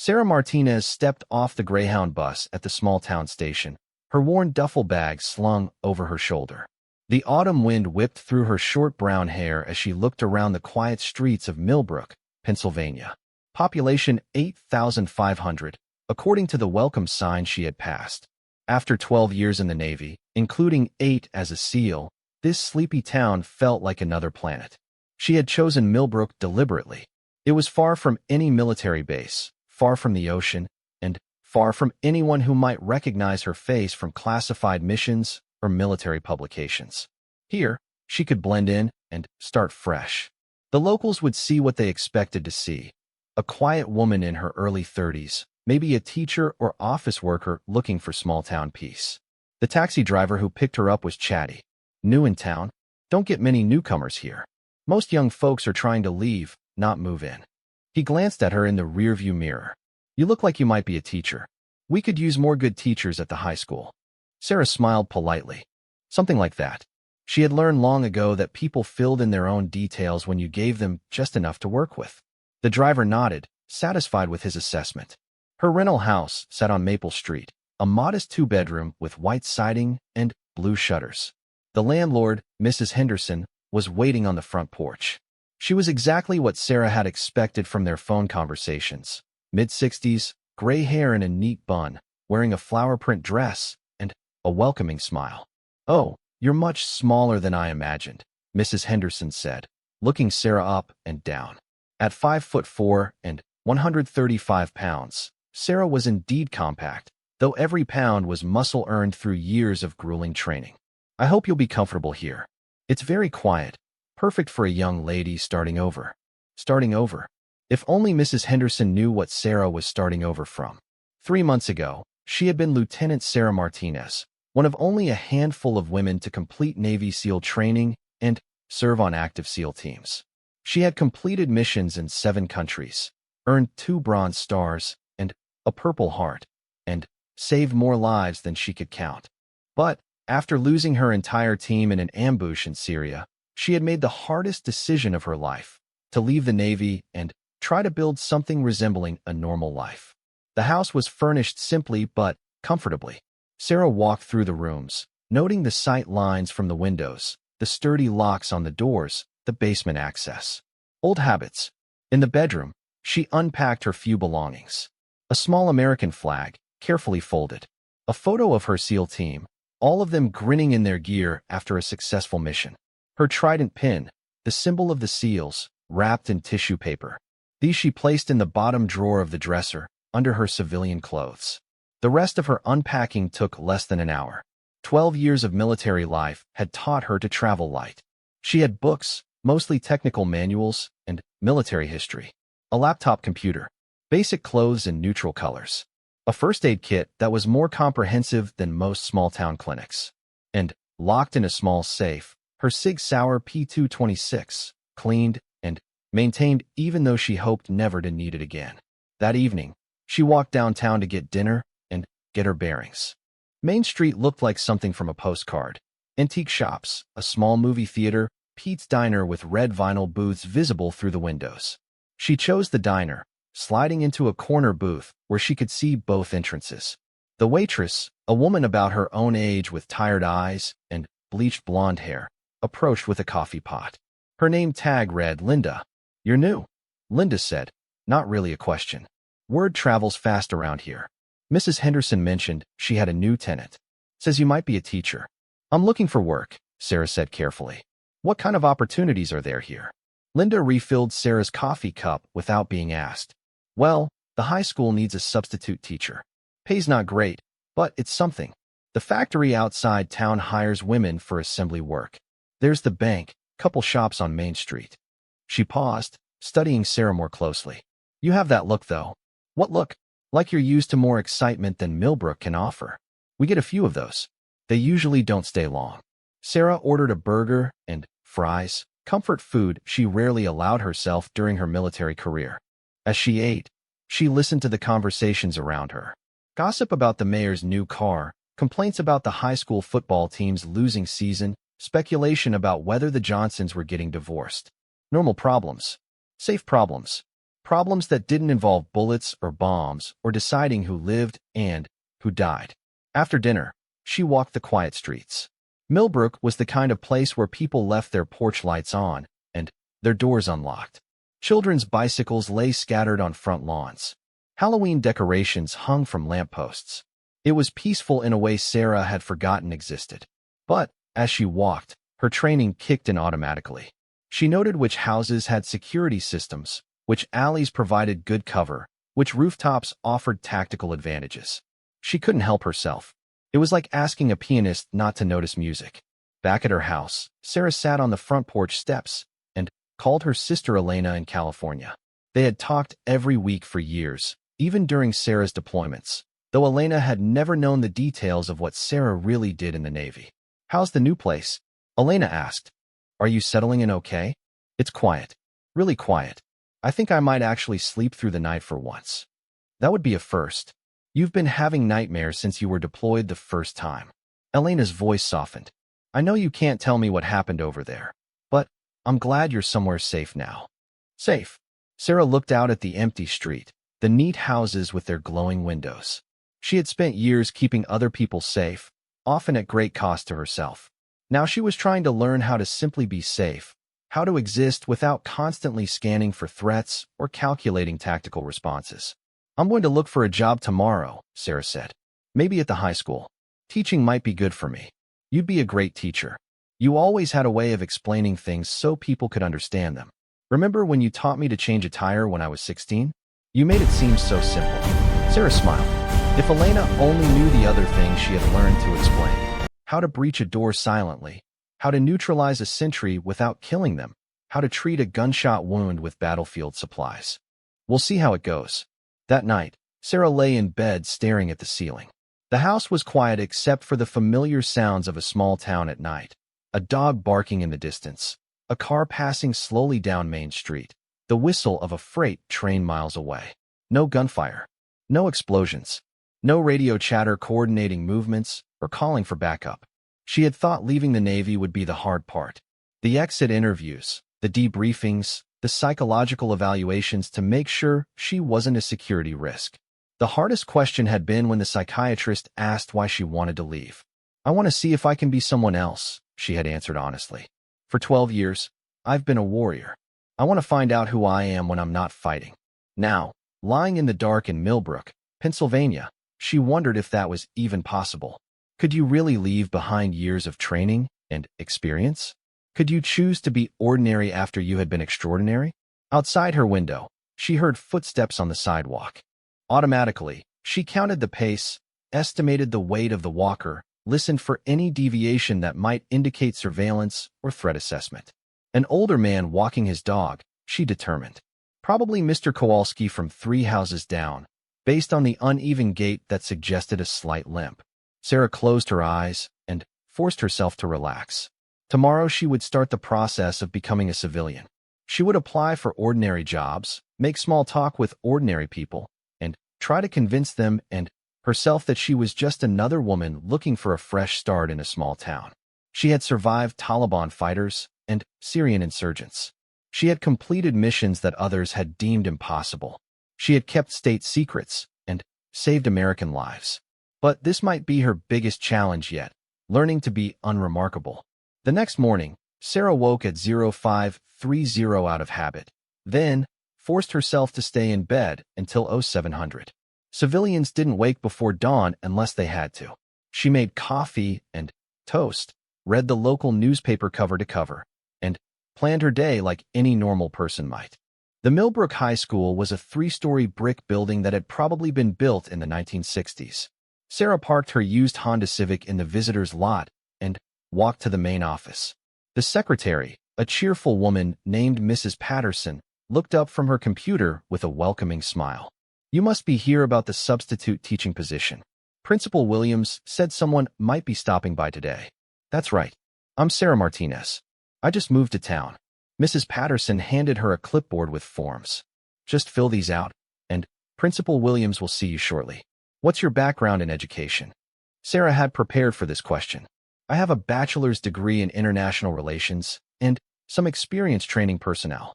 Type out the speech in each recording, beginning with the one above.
Sarah Martinez stepped off the Greyhound bus at the small-town station, her worn duffel bag slung over her shoulder. The autumn wind whipped through her short brown hair as she looked around the quiet streets of Millbrook, Pennsylvania. Population 8,500, according to the welcome sign she had passed. After 12 years in the Navy, including 8 as a SEAL, this sleepy town felt like another planet. She had chosen Millbrook deliberately. It was far from any military base, far from the ocean, and far from anyone who might recognize her face from classified missions or military publications. Here, she could blend in and start fresh. The locals would see what they expected to see. A quiet woman in her early 30s, maybe a teacher or office worker looking for small-town peace. The taxi driver who picked her up was chatty. New in town? Don't get many newcomers here. Most young folks are trying to leave, not move in. He glanced at her in the rearview mirror. You look like you might be a teacher. We could use more good teachers at the high school. Sarah smiled politely. Something like that. She had learned long ago that people filled in their own details when you gave them just enough to work with. The driver nodded, satisfied with his assessment. Her rental house sat on Maple Street, a modest 2-bedroom with white siding and blue shutters. The landlord, Mrs. Henderson, was waiting on the front porch. She was exactly what Sarah had expected from their phone conversations. Mid-60s, gray hair in a neat bun, wearing a flower print dress, and a welcoming smile. "Oh, you're much smaller than I imagined," Mrs. Henderson said, looking Sarah up and down. At 5'4" and 135 pounds, Sarah was indeed compact, though every pound was muscle earned through years of grueling training. "I hope you'll be comfortable here. It's very quiet, perfect for a young lady starting over." Starting over. If only Mrs. Henderson knew what Sarah was starting over from. 3 months ago, she had been Lieutenant Sarah Martinez, one of only a handful of women to complete Navy SEAL training and serve on active SEAL teams. She had completed missions in 7 countries, earned 2 Bronze Stars and a Purple Heart, and saved more lives than she could count. But after losing her entire team in an ambush in Syria, she had made the hardest decision of her life, to leave the Navy and try to build something resembling a normal life. The house was furnished simply but comfortably. Sarah walked through the rooms, noting the sight lines from the windows, the sturdy locks on the doors, the basement access. Old habits. In the bedroom, she unpacked her few belongings. A small American flag, carefully folded. A photo of her SEAL team, all of them grinning in their gear after a successful mission. Her trident pin, the symbol of the SEALs, wrapped in tissue paper. These she placed in the bottom drawer of the dresser, under her civilian clothes. The rest of her unpacking took less than an hour. 12 years of military life had taught her to travel light. She had books, mostly technical manuals, and military history. A laptop computer, basic clothes in neutral colors. A first aid kit that was more comprehensive than most small-town clinics. And, locked in a small safe, her Sig Sauer P226, cleaned and maintained even though she hoped never to need it again. That evening, she walked downtown to get dinner and get her bearings. Main Street looked like something from a postcard. Antique shops, a small movie theater, Pete's Diner with red vinyl booths visible through the windows. She chose the diner, sliding into a corner booth where she could see both entrances. The waitress, a woman about her own age with tired eyes and bleached blonde hair, approached with a coffee pot. Her name tag read Linda. "You're new," Linda said, not really a question. "Word travels fast around here." Mrs. Henderson mentioned she had a new tenant. "Says you might be a teacher." "I'm looking for work," Sarah said carefully. "What kind of opportunities are there here?" Linda refilled Sarah's coffee cup without being asked. "Well, the high school needs a substitute teacher. Pay's not great, but it's something. The factory outside town hires women for assembly work. There's the bank, couple shops on Main Street." She paused, studying Sarah more closely. "You have that look, though." "What look?" "Like you're used to more excitement than Millbrook can offer." "We get a few of those. They usually don't stay long." Sarah ordered a burger and fries, comfort food she rarely allowed herself during her military career. As she ate, she listened to the conversations around her. Gossip about the mayor's new car, complaints about the high school football team's losing season, speculation about whether the Johnsons were getting divorced. Normal problems. Safe problems. Problems that didn't involve bullets or bombs or deciding who lived and who died. After dinner, she walked the quiet streets. Millbrook was the kind of place where people left their porch lights on and their doors unlocked. Children's bicycles lay scattered on front lawns. Halloween decorations hung from lampposts. It was peaceful in a way Sarah had forgotten existed. But, as she walked, her training kicked in automatically. She noted which houses had security systems, which alleys provided good cover, which rooftops offered tactical advantages. She couldn't help herself. It was like asking a pianist not to notice music. Back at her house, Sarah sat on the front porch steps and called her sister Elena in California. They had talked every week for years, even during Sarah's deployments, though Elena had never known the details of what Sarah really did in the Navy. "How's the new place?" Elena asked. "Are you settling in okay?" "It's quiet. Really quiet. I think I might actually sleep through the night for once." "That would be a first. You've been having nightmares since you were deployed the first time." Elena's voice softened. "I know you can't tell me what happened over there, but I'm glad you're somewhere safe now." "Safe?" Sarah looked out at the empty street, the neat houses with their glowing windows. She had spent years keeping other people safe, often at great cost to herself. Now she was trying to learn how to simply be safe, how to exist without constantly scanning for threats or calculating tactical responses. "I'm going to look for a job tomorrow," Sarah said. "Maybe at the high school. Teaching might be good for me." "You'd be a great teacher. You always had a way of explaining things so people could understand them. Remember when you taught me to change a tire when I was 16? You made it seem so simple." Sarah smiled. If Elena only knew the other things she had learned to explain. How to breach a door silently, how to neutralize a sentry without killing them, how to treat a gunshot wound with battlefield supplies. "We'll see how it goes." That night, Sarah lay in bed staring at the ceiling. The house was quiet except for the familiar sounds of a small town at night. A dog barking in the distance, a car passing slowly down Main Street, the whistle of a freight train miles away. No gunfire, no explosions, no radio chatter coordinating movements or calling for backup. She had thought leaving the Navy would be the hard part. The exit interviews, the debriefings, the psychological evaluations to make sure she wasn't a security risk. The hardest question had been when the psychiatrist asked why she wanted to leave. "I want to see if I can be someone else," she had answered honestly. "For 12 years, I've been a warrior. I want to find out who I am when I'm not fighting." Now, lying in the dark in Millbrook, Pennsylvania, she wondered if that was even possible. Could you really leave behind years of training and experience? Could you choose to be ordinary after you had been extraordinary? Outside her window, she heard footsteps on the sidewalk. Automatically, she counted the pace, estimated the weight of the walker, listened for any deviation that might indicate surveillance or threat assessment. An older man walking his dog, she determined. Probably Mr. Kowalski from 3 houses down, based on the uneven gait that suggested a slight limp. Sarah closed her eyes and forced herself to relax. Tomorrow she would start the process of becoming a civilian. She would apply for ordinary jobs, make small talk with ordinary people, and try to convince them and herself that she was just another woman looking for a fresh start in a small town. She had survived Taliban fighters and Syrian insurgents. She had completed missions that others had deemed impossible. She had kept state secrets and saved American lives. But this might be her biggest challenge yet, learning to be unremarkable. The next morning, Sarah woke at 0530 out of habit, then forced herself to stay in bed until 0700. Civilians didn't wake before dawn unless they had to. She made coffee and toast, read the local newspaper cover to cover, and planned her day like any normal person might. The Millbrook High School was a 3-story brick building that had probably been built in the 1960s. Sarah parked her used Honda Civic in the visitor's lot and walked to the main office. The secretary, a cheerful woman named Mrs. Patterson, looked up from her computer with a welcoming smile. "You must be here about the substitute teaching position. Principal Williams said someone might be stopping by today." "That's right. I'm Sarah Martinez. I just moved to town." Mrs. Patterson handed her a clipboard with forms. "Just fill these out, and Principal Williams will see you shortly. What's your background in education?" Sarah had prepared for this question. "I have a bachelor's degree in international relations and some experience training personnel."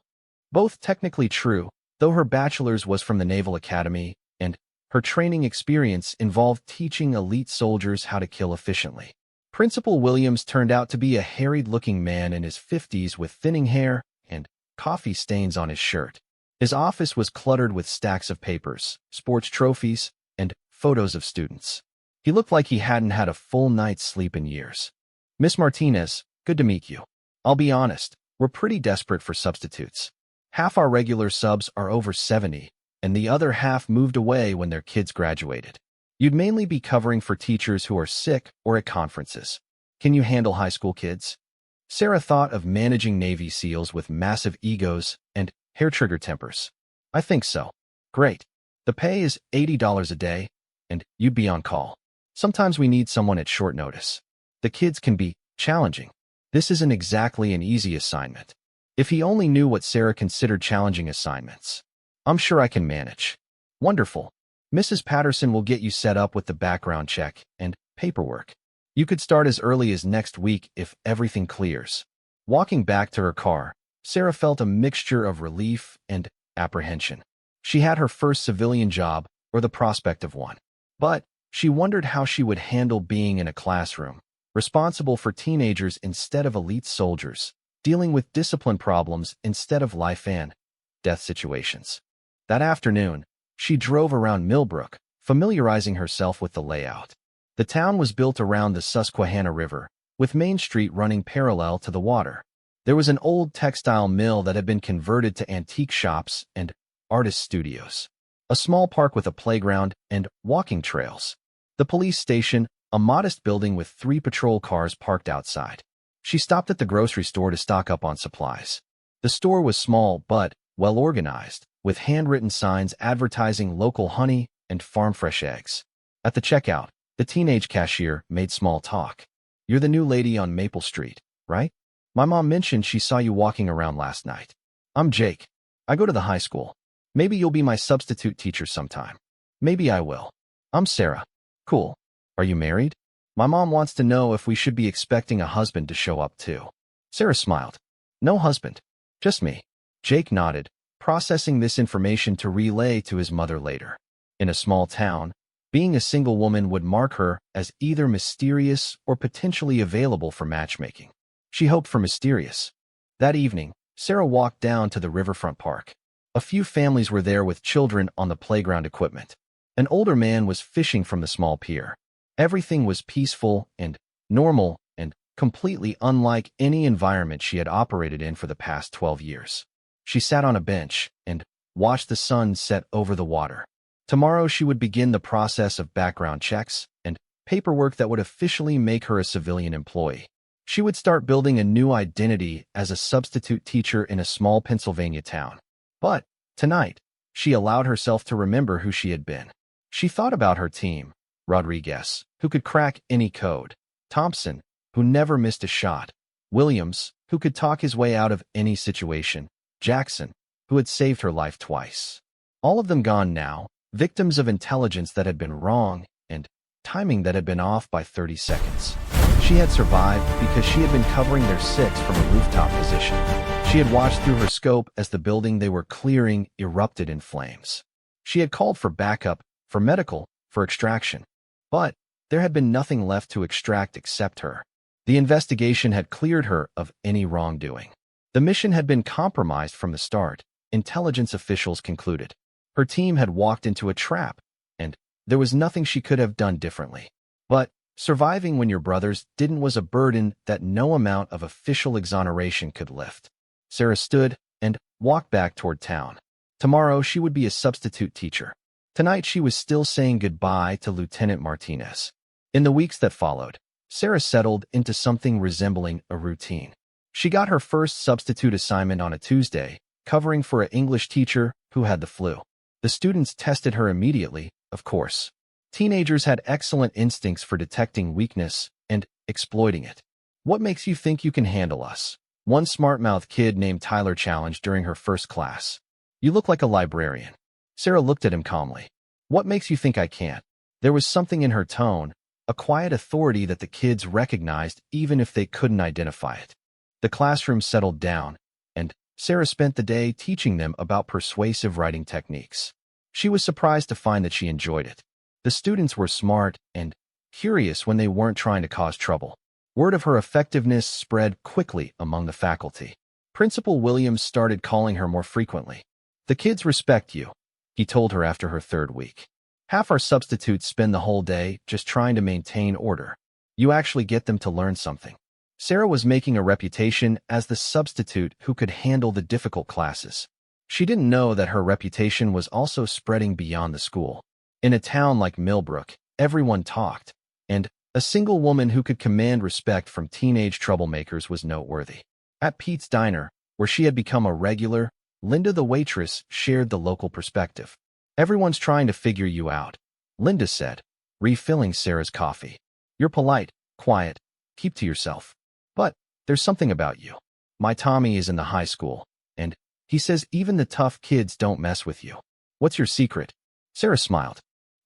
Both technically true, though her bachelor's was from the Naval Academy, and her training experience involved teaching elite soldiers how to kill efficiently. Principal Williams turned out to be a harried-looking man in his 50s with thinning hair and coffee stains on his shirt. His office was cluttered with stacks of papers, sports trophies, and photos of students. He looked like he hadn't had a full night's sleep in years. "Miss Martinez, good to meet you. I'll be honest, we're pretty desperate for substitutes. Half our regular subs are over 70, and the other half moved away when their kids graduated. You'd mainly be covering for teachers who are sick or at conferences. Can you handle high school kids?" Sarah thought of managing Navy SEALs with massive egos and hair-trigger tempers. "I think so." "Great. The pay is $80 a day, and you'd be on call. Sometimes we need someone at short notice. The kids can be challenging. This isn't exactly an easy assignment." If he only knew what Sarah considered challenging assignments. "I'm sure I can manage." "Wonderful. Mrs. Patterson will get you set up with the background check and paperwork. You could start as early as next week if everything clears." Walking back to her car, Sarah felt a mixture of relief and apprehension. She had her first civilian job, or the prospect of one. But she wondered how she would handle being in a classroom, responsible for teenagers instead of elite soldiers, dealing with discipline problems instead of life and death situations. That afternoon, she drove around Millbrook, familiarizing herself with the layout. The town was built around the Susquehanna River, with Main Street running parallel to the water. There was an old textile mill that had been converted to antique shops and artist studios. A small park with a playground and walking trails. The police station, a modest building with 3 patrol cars parked outside. She stopped at the grocery store to stock up on supplies. The store was small but well-organized, with handwritten signs advertising local honey and farm-fresh eggs. At the checkout, the teenage cashier made small talk. "You're the new lady on Maple Street, right? My mom mentioned she saw you walking around last night. I'm Jake. I go to the high school. Maybe you'll be my substitute teacher sometime." "Maybe I will." "I'm Sarah." "Cool. Are you married? My mom wants to know if we should be expecting a husband to show up too." Sarah smiled. "No husband. Just me." Jake nodded, processing this information to relay to his mother later. In a small town, being a single woman would mark her as either mysterious or potentially available for matchmaking. She hoped for mysterious. That evening, Sarah walked down to the riverfront park. A few families were there with children on the playground equipment. An older man was fishing from the small pier. Everything was peaceful and normal and completely unlike any environment she had operated in for the past 12 years. She sat on a bench and watched the sun set over the water. Tomorrow she would begin the process of background checks and paperwork that would officially make her a civilian employee. She would start building a new identity as a substitute teacher in a small Pennsylvania town. But tonight, she allowed herself to remember who she had been. She thought about her team: Rodriguez, who could crack any code; Thompson, who never missed a shot; Williams, who could talk his way out of any situation; Jackson, who had saved her life twice. All of them gone now, victims of intelligence that had been wrong and timing that had been off by 30 seconds. She had survived because she had been covering their 6 from a rooftop position. She had watched through her scope as the building they were clearing erupted in flames. She had called for backup, for medical, for extraction. But there had been nothing left to extract except her. The investigation had cleared her of any wrongdoing. The mission had been compromised from the start, intelligence officials concluded. Her team had walked into a trap, and there was nothing she could have done differently. But surviving when your brothers didn't was a burden that no amount of official exoneration could lift. Sarah stood and walked back toward town. Tomorrow she would be a substitute teacher. Tonight she was still saying goodbye to Lieutenant Martinez. In the weeks that followed, Sarah settled into something resembling a routine. She got her first substitute assignment on a Tuesday, covering for an English teacher who had the flu. The students tested her immediately, of course. Teenagers had excellent instincts for detecting weakness and exploiting it. "What makes you think you can handle us?" one smart-mouthed kid named Tyler challenged during her first class. "You look like a librarian." Sarah looked at him calmly. "What makes you think I can't?" There was something in her tone, a quiet authority that the kids recognized even if they couldn't identify it. The classroom settled down, and Sarah spent the day teaching them about persuasive writing techniques. She was surprised to find that she enjoyed it. The students were smart and curious when they weren't trying to cause trouble. Word of her effectiveness spread quickly among the faculty. Principal Williams started calling her more frequently. "The kids respect you," he told her after her third week. "Half our substitutes spend the whole day just trying to maintain order. You actually get them to learn something." Sarah was making a reputation as the substitute who could handle the difficult classes. She didn't know that her reputation was also spreading beyond the school. In a town like Millbrook, everyone talked, and a single woman who could command respect from teenage troublemakers was noteworthy. At Pete's Diner, where she had become a regular, Linda the waitress shared the local perspective. "Everyone's trying to figure you out," Linda said, refilling Sarah's coffee. "You're polite, quiet, keep to yourself. But there's something about you. My Tommy is in the high school, and he says even the tough kids don't mess with you. What's your secret?" Sarah smiled.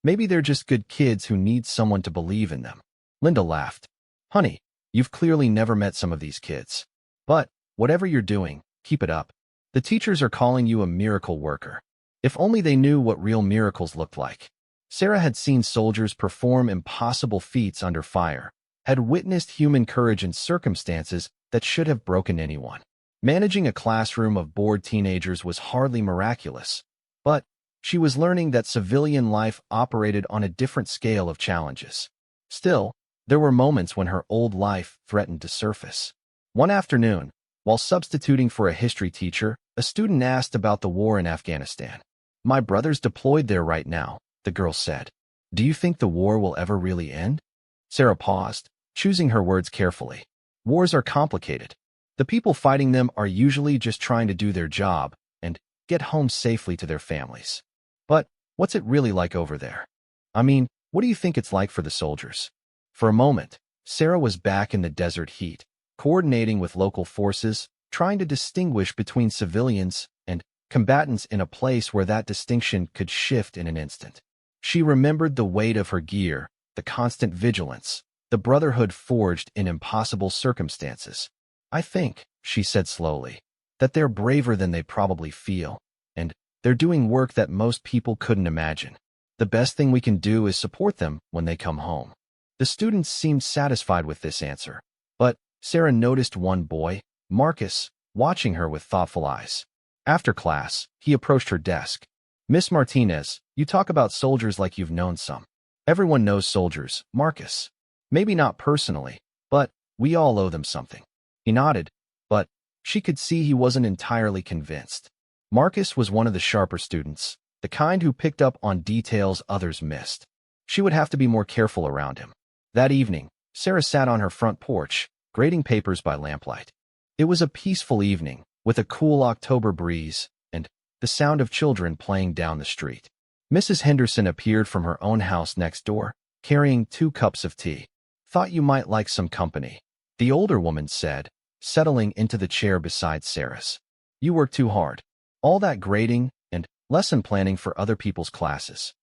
"Maybe they're just good kids who need someone to believe in them." Linda laughed. "Honey, you've clearly never met some of these kids. But whatever you're doing, keep it up. The teachers are calling you a miracle worker. If only they knew what real miracles looked like." Sarah had seen soldiers perform impossible feats under fire, had witnessed human courage in circumstances that should have broken anyone. Managing a classroom of bored teenagers was hardly miraculous, but she was learning that civilian life operated on a different scale of challenges. Still, there were moments when her old life threatened to surface. One afternoon, while substituting for a history teacher, a student asked about the war in Afghanistan. "My brother's deployed there right now," the girl said. "Do you think the war will ever really end?" Sarah paused, choosing her words carefully. Wars are complicated. The people fighting them are usually just trying to do their job and get home safely to their families. But what's it really like over there? I mean, what do you think it's like for the soldiers? For a moment, Sarah was back in the desert heat, coordinating with local forces, trying to distinguish between civilians and combatants in a place where that distinction could shift in an instant. She remembered the weight of her gear, the constant vigilance, the brotherhood forged in impossible circumstances. "I think," she said slowly, "that they're braver than they probably feel, and they're doing work that most people couldn't imagine. The best thing we can do is support them when they come home." The students seemed satisfied with this answer, but Sarah noticed one boy, Marcus, watching her with thoughtful eyes. After class, he approached her desk. "Miss Martinez, you talk about soldiers like you've known some." "Everyone knows soldiers, Marcus. Maybe not personally, but we all owe them something." He nodded, but she could see he wasn't entirely convinced. Marcus was one of the sharper students, the kind who picked up on details others missed. She would have to be more careful around him. That evening, Sarah sat on her front porch, grading papers by lamplight. It was a peaceful evening, with a cool October breeze and the sound of children playing down the street. Mrs. Henderson appeared from her own house next door, carrying 2 cups of tea. "Thought you might like some company," the older woman said, settling into the chair beside Sarah's. "You work too hard. All that grading and lesson planning for other people's classes.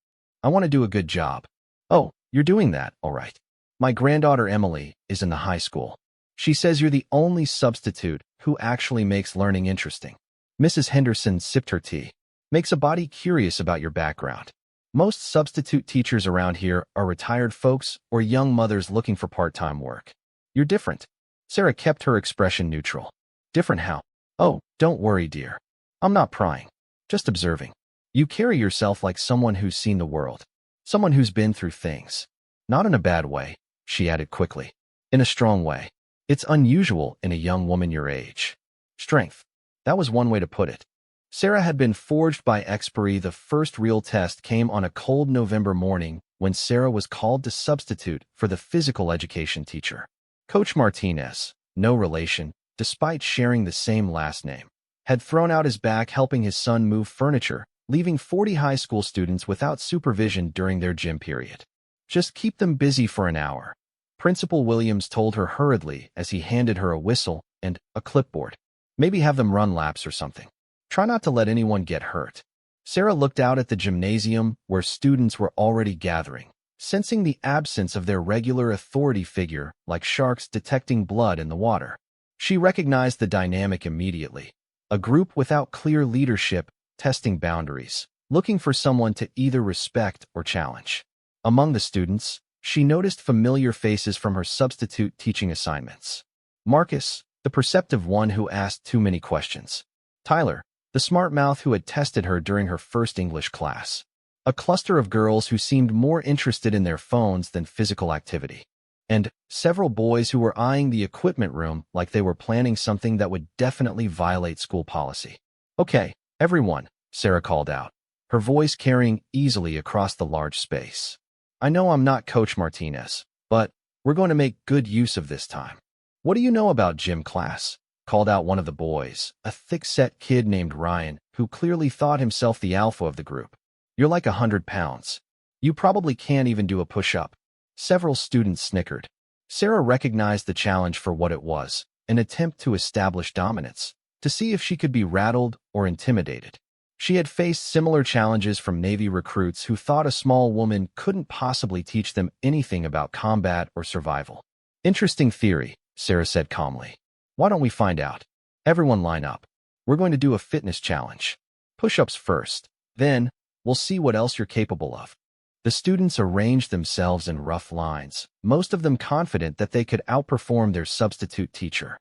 I want to do a good job." "Oh, you're doing that, all right. My granddaughter Emily is in the high school. She says you're the only substitute who actually makes learning interesting." Mrs. Henderson sipped her tea. "Makes a body curious about your background. Most substitute teachers around here are retired folks or young mothers looking for part-time work. You're different." Sarah kept her expression neutral. "Different how?" "Oh, don't worry, dear. I'm not prying. Just observing. You carry yourself like someone who's seen the world. Someone who's been through things. Not in a bad way," she added quickly. "In a strong way. It's unusual in a young woman your age." Strength. That was one way to put it. Sarah had been forged by expiry. The first real test came on a cold November morning when Sarah was called to substitute for the physical education teacher. Coach Martinez, no relation, despite sharing the same last name, had thrown out his back helping his son move furniture, leaving 40 high school students without supervision during their gym period. "Just keep them busy for an hour," Principal Williams told her hurriedly as he handed her a whistle and a clipboard. "Maybe have them run laps or something. Try not to let anyone get hurt." Sarah looked out at the gymnasium where students were already gathering, sensing the absence of their regular authority figure like sharks detecting blood in the water. She recognized the dynamic immediately. a group without clear leadership, testing boundaries, looking for someone to either respect or challenge. Among the students, she noticed familiar faces from her substitute teaching assignments. Marcus, the perceptive one who asked too many questions. Tyler, the smart mouth who had tested her during her first English class. A cluster of girls who seemed more interested in their phones than physical activity. And several boys who were eyeing the equipment room like they were planning something that would definitely violate school policy. "Okay, everyone," Sarah called out, her voice carrying easily across the large space. "I know I'm not Coach Martinez, but we're going to make good use of this time." "What do you know about gym class?" called out one of the boys, a thick-set kid named Ryan, who clearly thought himself the alpha of the group. "You're like 100 pounds. You probably can't even do a push-up." Several students snickered. Sarah recognized the challenge for what it was, an attempt to establish dominance, to see if she could be rattled or intimidated. She had faced similar challenges from Navy recruits who thought a small woman couldn't possibly teach them anything about combat or survival. "Interesting theory," Sarah said calmly. "Why don't we find out? Everyone line up. We're going to do a fitness challenge. Push-ups first, then we'll see what else you're capable of." The students arranged themselves in rough lines, most of them confident that they could outperform their substitute teacher.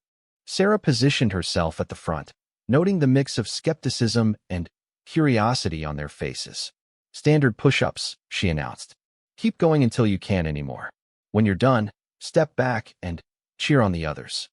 Sarah positioned herself at the front, noting the mix of skepticism and curiosity on their faces. "Standard push-ups," she announced. "Keep going until you can't anymore. When you're done, step back and cheer on the others."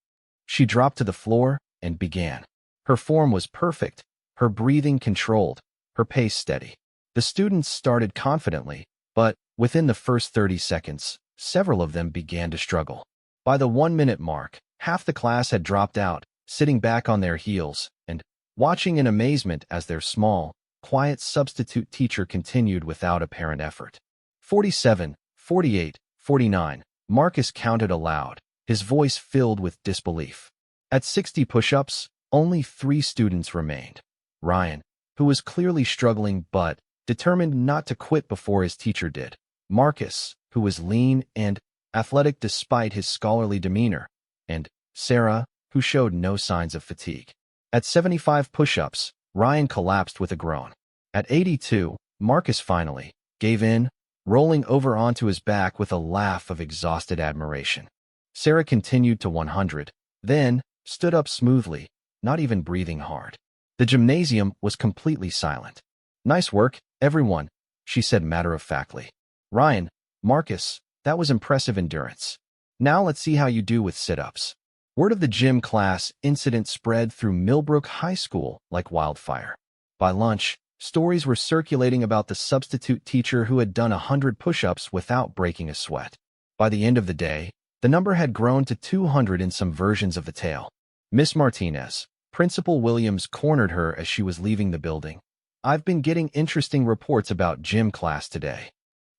She dropped to the floor and began. Her form was perfect, her breathing controlled, her pace steady. The students started confidently, but within the first 30 seconds, several of them began to struggle. By the 1-minute mark, half the class had dropped out, sitting back on their heels and watching in amazement as their small, quiet substitute teacher continued without apparent effort. 47, 48, 49, Marcus counted aloud, his voice filled with disbelief. At 60 push-ups, only 3 students remained. Ryan, who was clearly struggling but determined not to quit before his teacher did. Marcus, who was lean and athletic despite his scholarly demeanor. And Sarah, who showed no signs of fatigue. At 75 push-ups, Ryan collapsed with a groan. At 82, Marcus finally gave in, rolling over onto his back with a laugh of exhausted admiration. Sarah continued to 100, then stood up smoothly, not even breathing hard. The gymnasium was completely silent. "Nice work, everyone," she said matter-of-factly. "Ryan, Marcus, that was impressive endurance. Now let's see how you do with sit-ups." Word of the gym class incident spread through Millbrook High School like wildfire. By lunch, stories were circulating about the substitute teacher who had done 100 push-ups without breaking a sweat. By the end of the day, the number had grown to 200 in some versions of the tale. "Miss Martinez," Principal Williams cornered her as she was leaving the building. "I've been getting interesting reports about gym class today.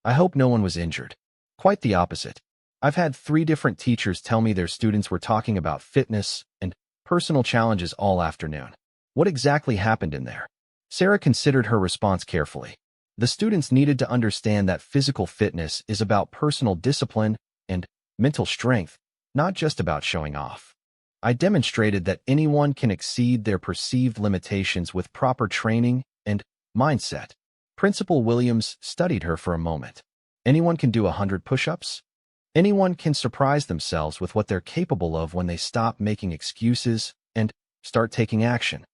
I hope no one was injured." "Quite the opposite. I've had 3 different teachers tell me their students were talking about fitness and personal challenges all afternoon." "What exactly happened in there?" Sarah considered her response carefully. The students needed to understand that physical fitness is about personal discipline and mental strength, not just about showing off. "I demonstrated that anyone can exceed their perceived limitations with proper training and mindset." Principal Williams studied her for a moment. "Anyone can do 100 push-ups? Anyone can surprise themselves with what they're capable of when they stop making excuses and start taking action."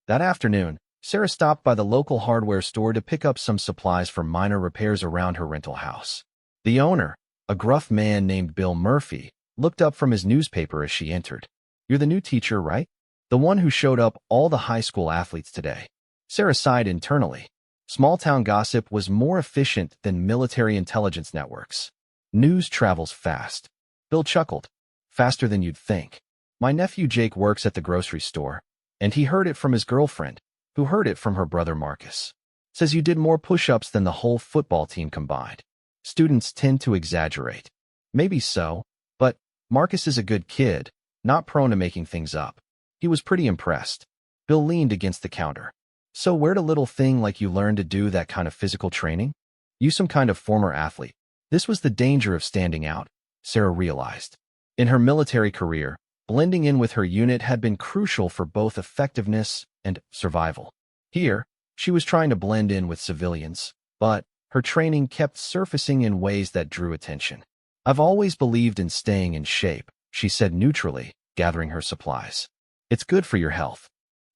That afternoon, Sarah stopped by the local hardware store to pick up some supplies for minor repairs around her rental house. The owner, a gruff man named Bill Murphy, looked up from his newspaper as she entered. "You're the new teacher, right? The one who showed up all the high school athletes today." Sarah sighed internally. Small-town gossip was more efficient than military intelligence networks. News travels fast. Bill chuckled. "Faster than you'd think. My nephew Jake works at the grocery store, and he heard it from his girlfriend, who heard it from her brother Marcus. Says you did more push-ups than the whole football team combined." Students tend to exaggerate. Maybe so, but Marcus is a good kid, not prone to making things up. He was pretty impressed. Bill leaned against the counter. "So where'd a little thing like you learn to do that kind of physical training? You some kind of former athlete." This was the danger of standing out, Sarah realized. In her military career, blending in with her unit had been crucial for both effectiveness and survival. Here, she was trying to blend in with civilians, but her training kept surfacing in ways that drew attention. I've always believed in staying in shape, she said neutrally, gathering her supplies. It's good for your health.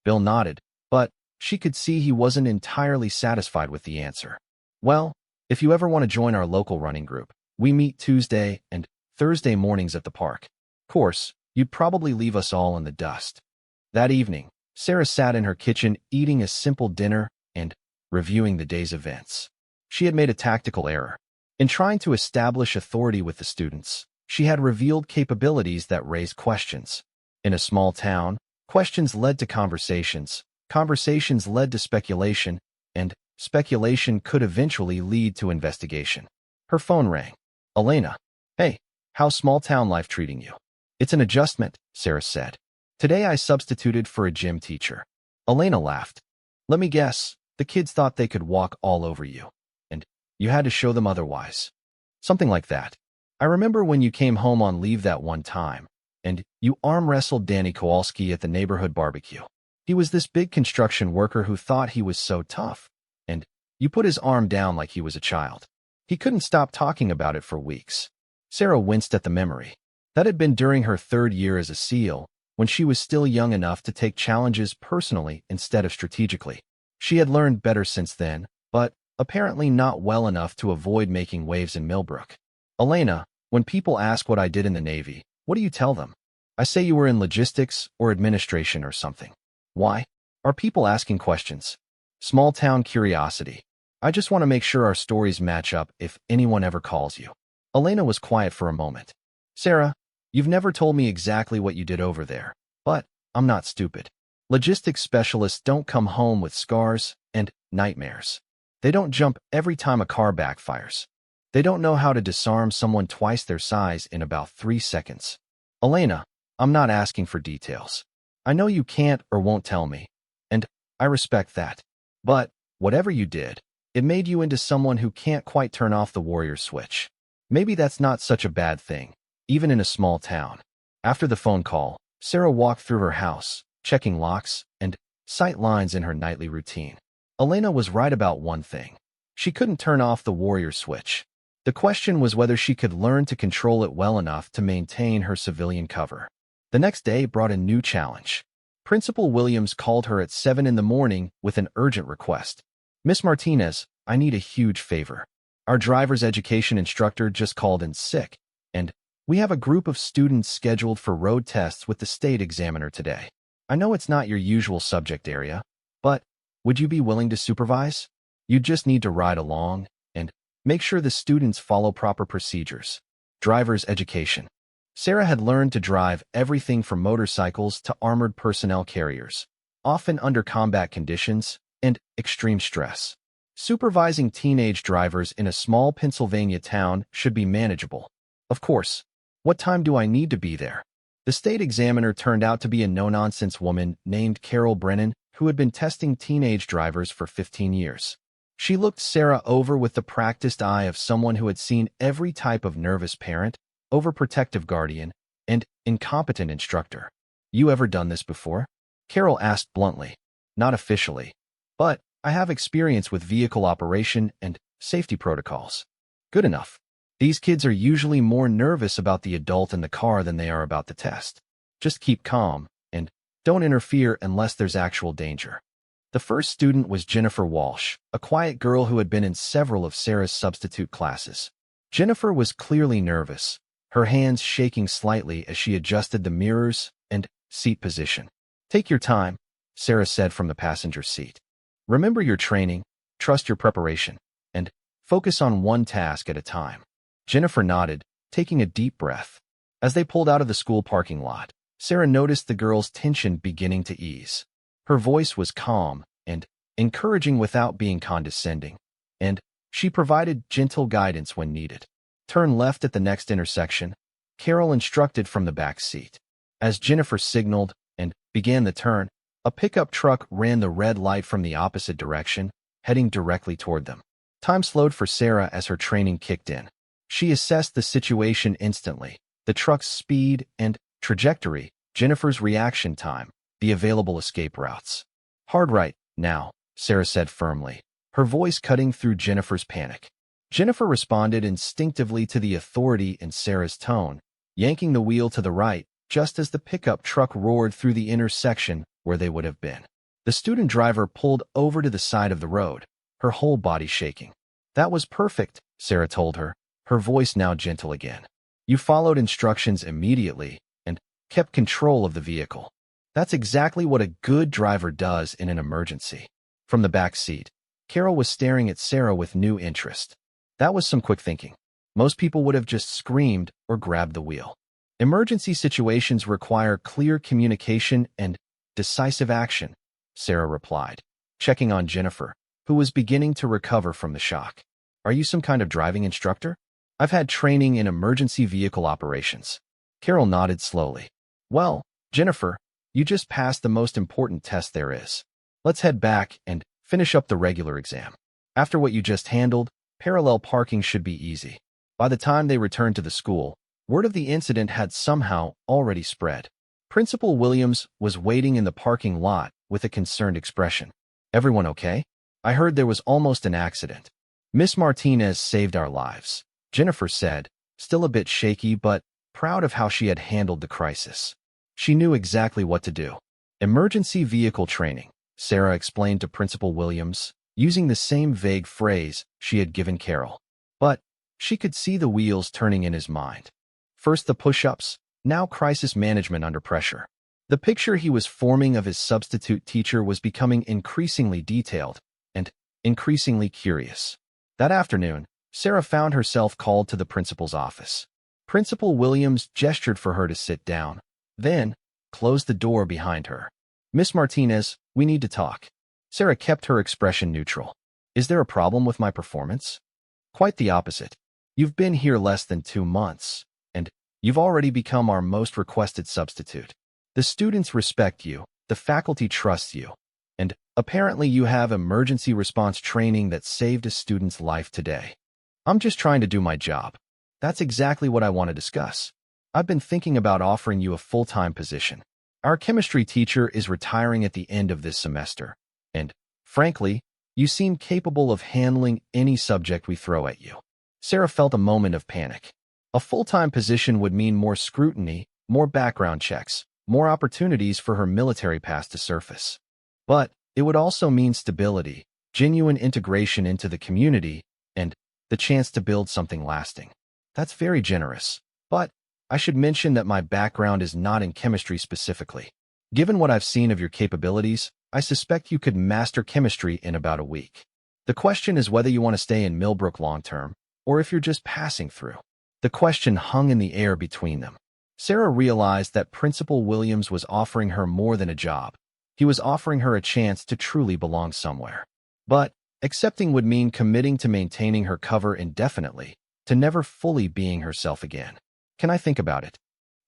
Bill nodded, but she could see he wasn't entirely satisfied with the answer. Well, if you ever want to join our local running group, we meet Tuesday and Thursday mornings at the park. Of course, you'd probably leave us all in the dust. That evening, Sarah sat in her kitchen eating a simple dinner and reviewing the day's events. She had made a tactical error. In trying to establish authority with the students, she had revealed capabilities that raised questions. In a small town, questions led to conversations, conversations led to speculation, and speculation could eventually lead to investigation. Her phone rang. Elena. Hey, how's small town life treating you? It's an adjustment, Sarah said. Today I substituted for a gym teacher. Elena laughed. Let me guess, the kids thought they could walk all over you, and you had to show them otherwise. Something like that. I remember when you came home on leave that one time, and you arm wrestled Danny Kowalski at the neighborhood barbecue. He was this big construction worker who thought he was so tough, and you put his arm down like he was a child. He couldn't stop talking about it for weeks. Sarah winced at the memory. That had been during her 3rd year as a SEAL, when she was still young enough to take challenges personally instead of strategically. She had learned better since then, but apparently not well enough to avoid making waves in Millbrook. Elena, when people ask what I did in the Navy, what do you tell them? I say you were in logistics or administration or something. Why? Are people asking questions? Small town curiosity. I just want to make sure our stories match up if anyone ever calls you. Elena was quiet for a moment. Sarah, you've never told me exactly what you did over there, but I'm not stupid. Logistics specialists don't come home with scars and nightmares. They don't jump every time a car backfires. They don't know how to disarm someone twice their size in about 3 seconds. Elena, I'm not asking for details. I know you can't or won't tell me, and I respect that. But whatever you did, it made you into someone who can't quite turn off the warrior switch. Maybe that's not such a bad thing, even in a small town. After the phone call, Sarah walked through her house, checking locks and sight lines in her nightly routine. Elena was right about one thing. She couldn't turn off the warrior switch. The question was whether she could learn to control it well enough to maintain her civilian cover. The next day brought a new challenge. Principal Williams called her at 7 in the morning with an urgent request. Miss Martinez, I need a huge favor. Our driver's education instructor just called in sick, and we have a group of students scheduled for road tests with the state examiner today. I know it's not your usual subject area, but would you be willing to supervise? You just need to ride along and make sure the students follow proper procedures. Driver's education. Sarah had learned to drive everything from motorcycles to armored personnel carriers, often under combat conditions and extreme stress. Supervising teenage drivers in a small Pennsylvania town should be manageable. Of course, what time do I need to be there? The state examiner turned out to be a no-nonsense woman named Carol Brennan, who had been testing teenage drivers for 15 years. She looked Sarah over with the practiced eye of someone who had seen every type of nervous parent, overprotective guardian, and incompetent instructor. You ever done this before? Carol asked bluntly. Not officially, but I have experience with vehicle operation and safety protocols. Good enough. These kids are usually more nervous about the adult in the car than they are about the test. Just keep calm and don't interfere unless there's actual danger. The first student was Jennifer Walsh, a quiet girl who had been in several of Sarah's substitute classes. Jennifer was clearly nervous, her hands shaking slightly as she adjusted the mirrors and seat position. Take your time, Sarah said from the passenger seat. Remember your training, trust your preparation, and focus on one task at a time. Jennifer nodded, taking a deep breath. As they pulled out of the school parking lot, Sarah noticed the girl's tension beginning to ease. Her voice was calm and encouraging without being condescending, and she provided gentle guidance when needed. Turn left at the next intersection, Carol instructed from the back seat. As Jennifer signaled and began the turn, a pickup truck ran the red light from the opposite direction, heading directly toward them. Time slowed for Sarah as her training kicked in. She assessed the situation instantly, the truck's speed and trajectory, Jennifer's reaction time, the available escape routes. Hard right, now, Sarah said firmly, her voice cutting through Jennifer's panic. Jennifer responded instinctively to the authority in Sarah's tone, yanking the wheel to the right, just as the pickup truck roared through the intersection where they would have been. The student driver pulled over to the side of the road, her whole body shaking. That was perfect, Sarah told her, her voice now gentle again. You followed instructions immediately and kept control of the vehicle. That's exactly what a good driver does in an emergency. From the back seat, Carol was staring at Sarah with new interest. That was some quick thinking. Most people would have just screamed or grabbed the wheel. Emergency situations require clear communication and decisive action, Sarah replied, checking on Jennifer, who was beginning to recover from the shock. Are you some kind of driving instructor? I've had training in emergency vehicle operations. Carol nodded slowly. Well, Jennifer, you just passed the most important test there is. Let's head back and finish up the regular exam. After what you just handled, parallel parking should be easy. By the time they returned to the school, word of the incident had somehow already spread. Principal Williams was waiting in the parking lot with a concerned expression. Everyone okay? I heard there was almost an accident. Miss Martinez saved our lives, Jennifer said, still a bit shaky but proud of how she had handled the crisis. She knew exactly what to do. Emergency vehicle training, Sarah explained to Principal Williams, using the same vague phrase she had given Carol. But she could see the wheels turning in his mind. First the push-ups, now crisis management under pressure. The picture he was forming of his substitute teacher was becoming increasingly detailed and increasingly curious. That afternoon, Sarah found herself called to the principal's office. Principal Williams gestured for her to sit down, then closed the door behind her. Miss Martinez, we need to talk. Sarah kept her expression neutral. Is there a problem with my performance? Quite the opposite. You've been here less than 2 months, and you've already become our most requested substitute. The students respect you, the faculty trusts you, and apparently you have emergency response training that saved a student's life today. I'm just trying to do my job. That's exactly what I want to discuss. I've been thinking about offering you a full-time position. Our chemistry teacher is retiring at the end of this semester, and, frankly, you seem capable of handling any subject we throw at you. Sarah felt a moment of panic. A full-time position would mean more scrutiny, more background checks, more opportunities for her military past to surface. But it would also mean stability, genuine integration into the community, and the chance to build something lasting. That's very generous. But I should mention that my background is not in chemistry specifically. Given what I've seen of your capabilities, I suspect you could master chemistry in about a week. The question is whether you want to stay in Millbrook long-term, or if you're just passing through. The question hung in the air between them. Sarah realized that Principal Williams was offering her more than a job. He was offering her a chance to truly belong somewhere. But accepting would mean committing to maintaining her cover indefinitely, to never fully being herself again. Can I think about it?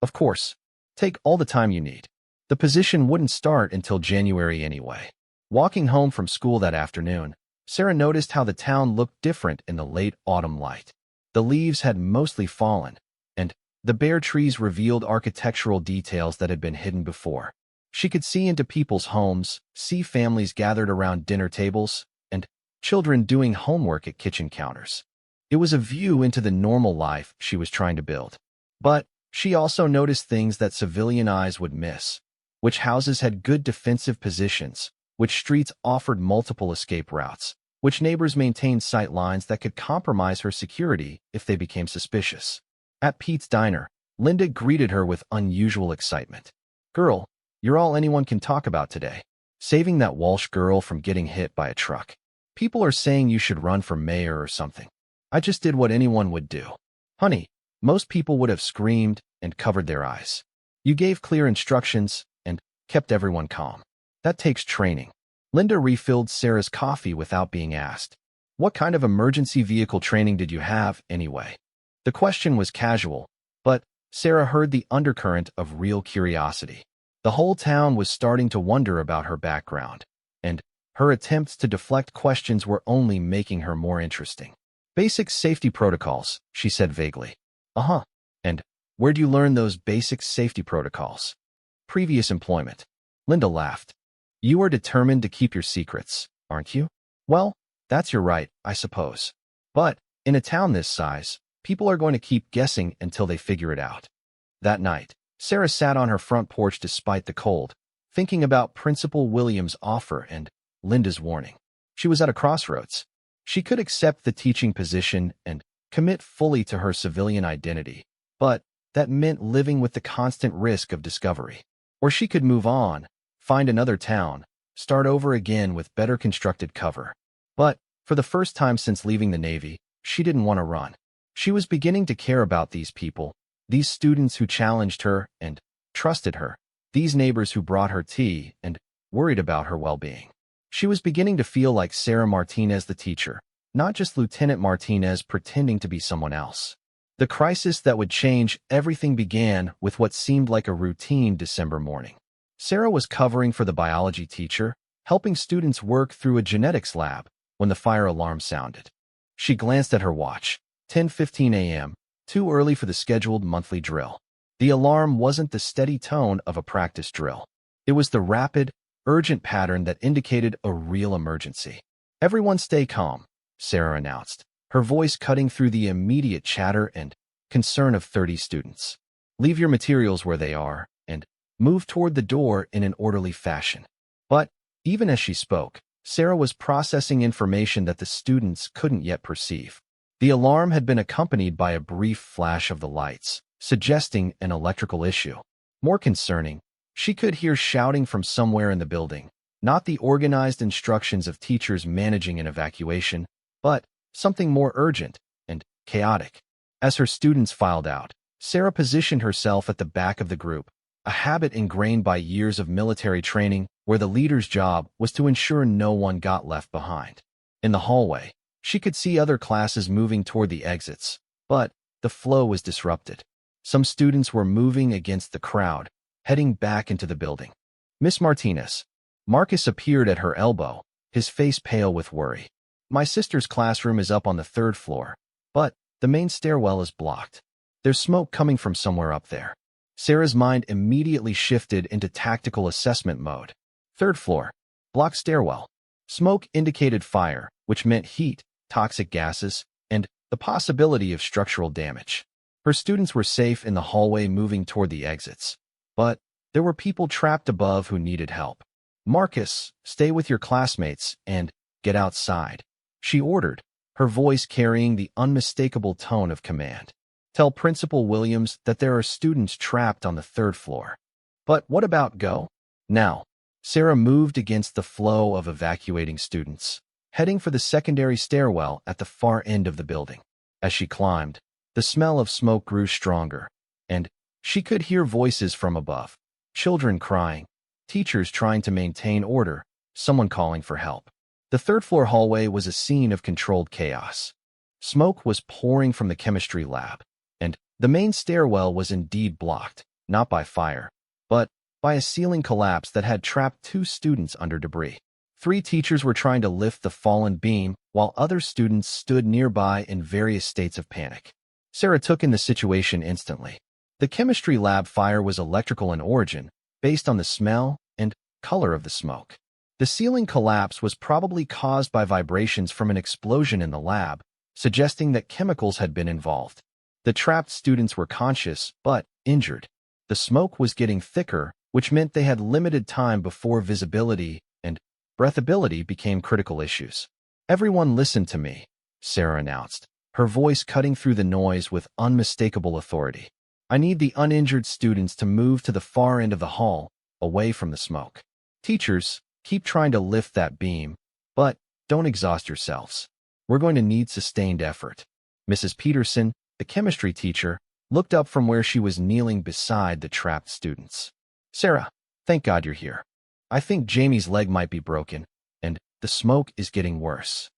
Of course. Take all the time you need. The position wouldn't start until January anyway. Walking home from school that afternoon, Sarah noticed how the town looked different in the late autumn light. The leaves had mostly fallen, and the bare trees revealed architectural details that had been hidden before. She could see into people's homes, see families gathered around dinner tables, and children doing homework at kitchen counters. It was a view into the normal life she was trying to build. But she also noticed things that civilian eyes would miss. Which houses had good defensive positions, which streets offered multiple escape routes, which neighbors maintained sight lines that could compromise her security if they became suspicious. At Pete's diner, Linda greeted her with unusual excitement. Girl, you're all anyone can talk about today. Saving that Walsh girl from getting hit by a truck. People are saying you should run for mayor or something. I just did what anyone would do. Honey, most people would have screamed and covered their eyes. You gave clear instructions and kept everyone calm. That takes training. Linda refilled Sarah's coffee without being asked. What kind of emergency vehicle training did you have, anyway? The question was casual, but Sarah heard the undercurrent of real curiosity. The whole town was starting to wonder about her background, and her attempts to deflect questions were only making her more interesting. Basic safety protocols, she said vaguely. Uh-huh. And where'd you learn those basic safety protocols? Previous employment. Linda laughed. You are determined to keep your secrets, aren't you? Well, that's your right, I suppose. But, in a town this size, people are going to keep guessing until they figure it out. That night, Sarah sat on her front porch despite the cold, thinking about Principal Williams' offer and Linda's warning. She was at a crossroads. She could accept the teaching position and commit fully to her civilian identity, but that meant living with the constant risk of discovery. Or she could move on, find another town, start over again with better constructed cover. But, for the first time since leaving the Navy, she didn't want to run. She was beginning to care about these people, these students who challenged her and trusted her, these neighbors who brought her tea and worried about her well-being. She was beginning to feel like Sarah Martinez the teacher, not just Lieutenant Martinez pretending to be someone else. The crisis that would change everything began with what seemed like a routine December morning. Sarah was covering for the biology teacher, helping students work through a genetics lab when the fire alarm sounded. She glanced at her watch, 10:15 a.m., too early for the scheduled monthly drill. The alarm wasn't the steady tone of a practice drill. It was the rapid, urgent pattern that indicated a real emergency. "Everyone stay calm," Sarah announced, her voice cutting through the immediate chatter and concern of 30 students. "Leave your materials where they are and move toward the door in an orderly fashion." But, even as she spoke, Sarah was processing information that the students couldn't yet perceive. The alarm had been accompanied by a brief flash of the lights, suggesting an electrical issue. More concerning, she could hear shouting from somewhere in the building, not the organized instructions of teachers managing an evacuation, but something more urgent and chaotic. As her students filed out, Sarah positioned herself at the back of the group, a habit ingrained by years of military training where the leader's job was to ensure no one got left behind. In the hallway, she could see other classes moving toward the exits, but the flow was disrupted. Some students were moving against the crowd, heading back into the building. "Miss Martinez." Marcus appeared at her elbow, his face pale with worry. "My sister's classroom is up on the 3rd floor, but the main stairwell is blocked. There's smoke coming from somewhere up there." Sarah's mind immediately shifted into tactical assessment mode. 3rd floor, blocked stairwell. Smoke indicated fire, which meant heat, toxic gases, and the possibility of structural damage. Her students were safe in the hallway moving toward the exits, but there were people trapped above who needed help. "Marcus, stay with your classmates and get outside," she ordered, her voice carrying the unmistakable tone of command. "Tell Principal Williams that there are students trapped on the 3rd floor." "But what about go?" Now, Sarah moved against the flow of evacuating students, heading for the secondary stairwell at the far end of the building. As she climbed, the smell of smoke grew stronger, and she could hear voices from above. Children crying, teachers trying to maintain order, someone calling for help. The 3rd floor hallway was a scene of controlled chaos. Smoke was pouring from the chemistry lab, and the main stairwell was indeed blocked, not by fire, but by a ceiling collapse that had trapped 2 students under debris. 3 teachers were trying to lift the fallen beam, while other students stood nearby in various states of panic. Sarah took in the situation instantly. The chemistry lab fire was electrical in origin, based on the smell and color of the smoke. The ceiling collapse was probably caused by vibrations from an explosion in the lab, suggesting that chemicals had been involved. The trapped students were conscious, but injured. The smoke was getting thicker, which meant they had limited time before visibility and breathability became critical issues. "Everyone listen to me," Sarah announced, her voice cutting through the noise with unmistakable authority. "I need the uninjured students to move to the far end of the hall, away from the smoke. Teachers, keep trying to lift that beam, but don't exhaust yourselves. We're going to need sustained effort." Mrs. Peterson, the chemistry teacher, looked up from where she was kneeling beside the trapped students. "Sarah, thank God you're here. I think Jamie's leg might be broken, and the smoke is getting worse."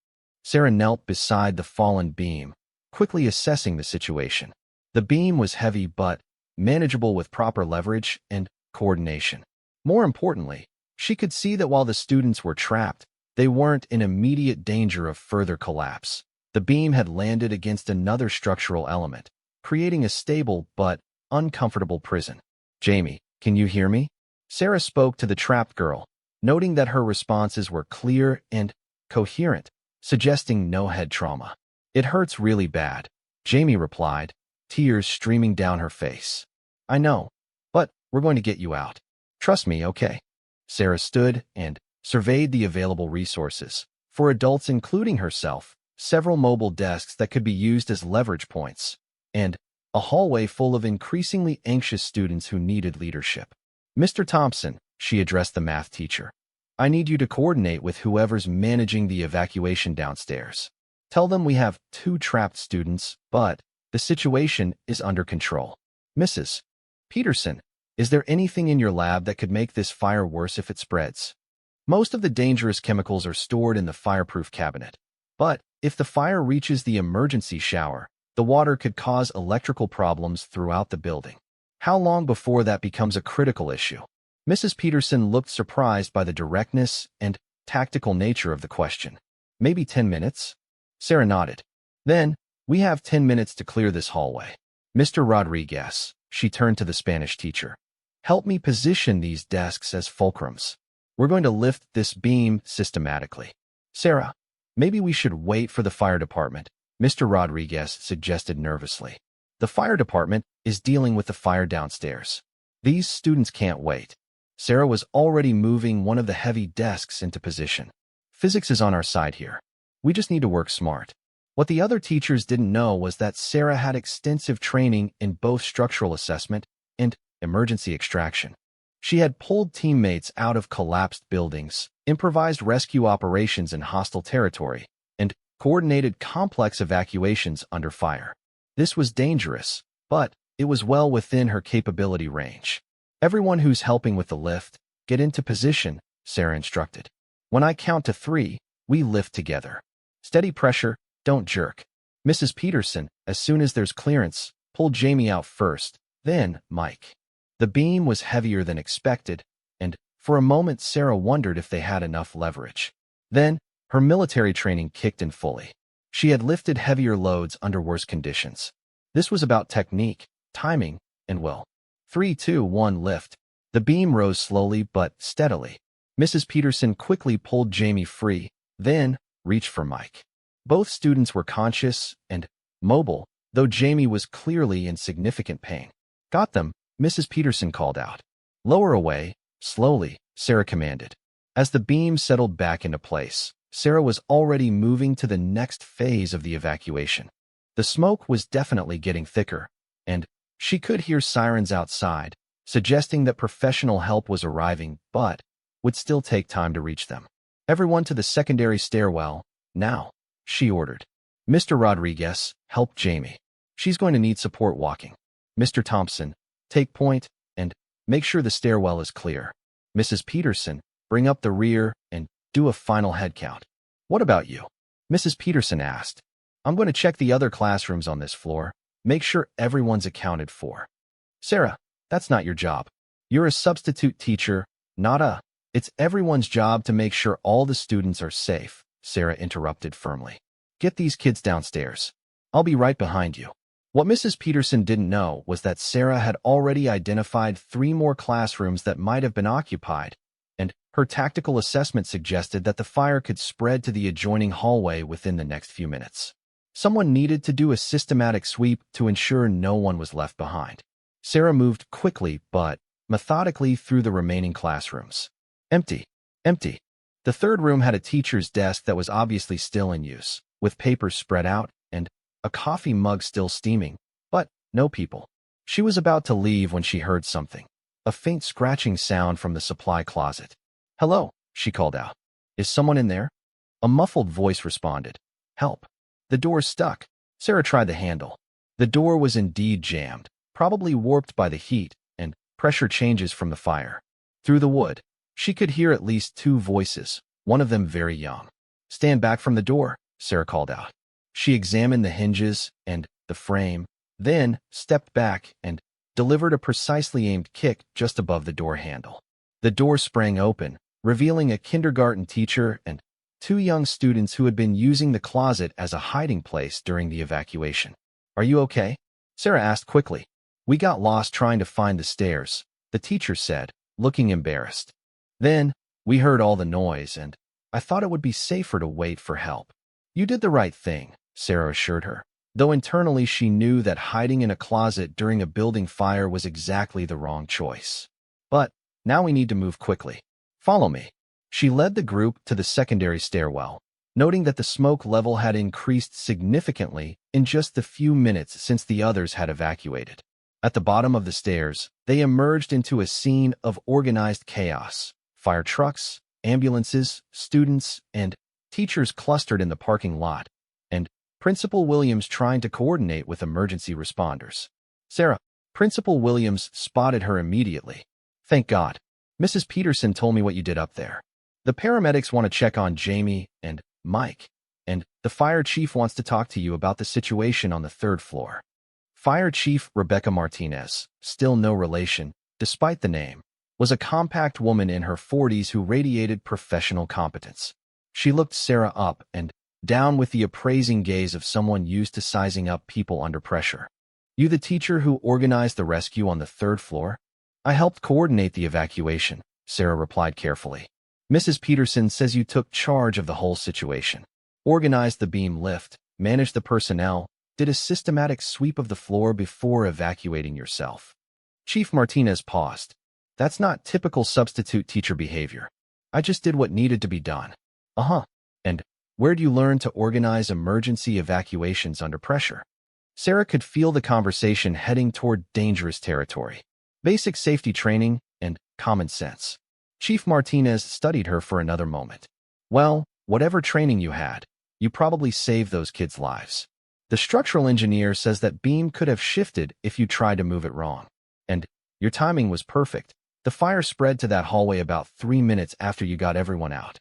Sarah knelt beside the fallen beam, quickly assessing the situation. The beam was heavy but manageable with proper leverage and coordination. More importantly, she could see that while the students were trapped, they weren't in immediate danger of further collapse. The beam had landed against another structural element, creating a stable but uncomfortable prison. "Jamie, can you hear me?" Sarah spoke to the trapped girl, noting that her responses were clear and coherent, suggesting no head trauma. "It hurts really bad," Jamie replied, tears streaming down her face. "I know, but we're going to get you out. Trust me, okay?" Sarah stood and surveyed the available resources. For adults, including herself, several mobile desks that could be used as leverage points, and a hallway full of increasingly anxious students who needed leadership. "Mr. Thompson," she addressed the math teacher, "I need you to coordinate with whoever's managing the evacuation downstairs. Tell them we have 2 trapped students, but the situation is under control. Mrs. Peterson, is there anything in your lab that could make this fire worse if it spreads? Most of the dangerous chemicals are stored in the fireproof cabinet, but if the fire reaches the emergency shower, the water could cause electrical problems throughout the building. How long before that becomes a critical issue?" Mrs. Peterson looked surprised by the directness and tactical nature of the question. "Maybe 10 minutes?" Sarah nodded. "Then, we have 10 minutes to clear this hallway. Mr. Rodriguez," she turned to the Spanish teacher, "help me position these desks as fulcrums. We're going to lift this beam systematically." "Sarah, maybe we should wait for the fire department," Mr. Rodriguez suggested nervously. "The fire department is dealing with the fire downstairs. These students can't wait." Sarah was already moving one of the heavy desks into position. "Physics is on our side here. We just need to work smart." What the other teachers didn't know was that Sarah had extensive training in both structural assessment and emergency extraction. She had pulled teammates out of collapsed buildings, improvised rescue operations in hostile territory, and coordinated complex evacuations under fire. This was dangerous, but it was well within her capability range. "Everyone who's helping with the lift, get into position," Sarah instructed. "When I count to 3, we lift together. Steady pressure, don't jerk." Mrs. Peterson, as soon as there's clearance, pulled Jamie out first, then Mike. The beam was heavier than expected, and for a moment Sarah wondered if they had enough leverage. Then, her military training kicked in fully. She had lifted heavier loads under worse conditions. This was about technique, timing, and will. 3, 2, 1, lift. The beam rose slowly but steadily. Mrs. Peterson quickly pulled Jamie free, then reached for Mike. Both students were conscious and mobile, though Jamie was clearly in significant pain. "Got them," Mrs. Peterson called out. "Lower away, slowly," Sarah commanded. As the beam settled back into place, Sarah was already moving to the next phase of the evacuation. The smoke was definitely getting thicker, and she could hear sirens outside, suggesting that professional help was arriving, but would still take time to reach them. "Everyone to the secondary stairwell, now," she ordered. "Mr. Rodriguez, help Jamie. She's going to need support walking. Mr. Thompson, take point, and make sure the stairwell is clear. Mrs. Peterson, bring up the rear and do a final head count." "What about you?" Mrs. Peterson asked. "I'm going to check the other classrooms on this floor. Make sure everyone's accounted for." "Sarah, that's not your job. You're a substitute teacher, not a—" "It's everyone's job to make sure all the students are safe," Sarah interrupted firmly. "Get these kids downstairs. I'll be right behind you." What Mrs. Peterson didn't know was that Sarah had already identified 3 more classrooms that might have been occupied, and her tactical assessment suggested that the fire could spread to the adjoining hallway within the next few minutes. Someone needed to do a systematic sweep to ensure no one was left behind. Sarah moved quickly but methodically through the remaining classrooms. Empty. Empty. The third room had a teacher's desk that was obviously still in use, with papers spread out and a coffee mug still steaming, but no people. She was about to leave when she heard something, a faint scratching sound from the supply closet. "Hello," she called out. "Is someone in there?" A muffled voice responded. "Help. The door's stuck." Sarah tried the handle. The door was indeed jammed, probably warped by the heat and pressure changes from the fire. Through the wood, she could hear at least 2 voices, one of them very young. "Stand back from the door," Sarah called out. She examined the hinges and the frame, then stepped back and delivered a precisely aimed kick just above the door handle. The door sprang open, revealing a kindergarten teacher and 2 young students who had been using the closet as a hiding place during the evacuation. "Are you okay?" Sarah asked quickly. "We got lost trying to find the stairs," the teacher said, looking embarrassed. Then, We heard all the noise, and I thought it would be safer to wait for help. You did the right thing, Sarah assured her, though internally she knew that hiding in a closet during a building fire was exactly the wrong choice. But now we need to move quickly. Follow me. She led the group to the secondary stairwell, noting that the smoke level had increased significantly in just the few minutes since the others had evacuated. At the bottom of the stairs, they emerged into a scene of organized chaos. Fire trucks, ambulances, students, and teachers clustered in the parking lot, and Principal Williams trying to coordinate with emergency responders. Sarah, Principal Williams spotted her immediately. Thank God. Mrs. Peterson told me what you did up there. The paramedics want to check on Jamie and Mike, and the fire chief wants to talk to you about the situation on the third floor. Fire Chief Rebecca Martinez, still no relation, despite the name, was a compact woman in her 40s who radiated professional competence. She looked Sarah up and down with the appraising gaze of someone used to sizing up people under pressure. You the teacher who organized the rescue on the third floor? I helped coordinate the evacuation, Sarah replied carefully. Mrs. Peterson says you took charge of the whole situation. Organized the beam lift, managed the personnel, did a systematic sweep of the floor before evacuating yourself. Chief Martinez paused. That's not typical substitute teacher behavior. I just did what needed to be done. And where'd you learn to organize emergency evacuations under pressure? Sarah could feel the conversation heading toward dangerous territory. Basic safety training and common sense. Chief Martinez studied her for another moment. Well, whatever training you had, you probably saved those kids' lives. The structural engineer says that beam could have shifted if you tried to move it wrong. And your timing was perfect. The fire spread to that hallway about 3 minutes after you got everyone out.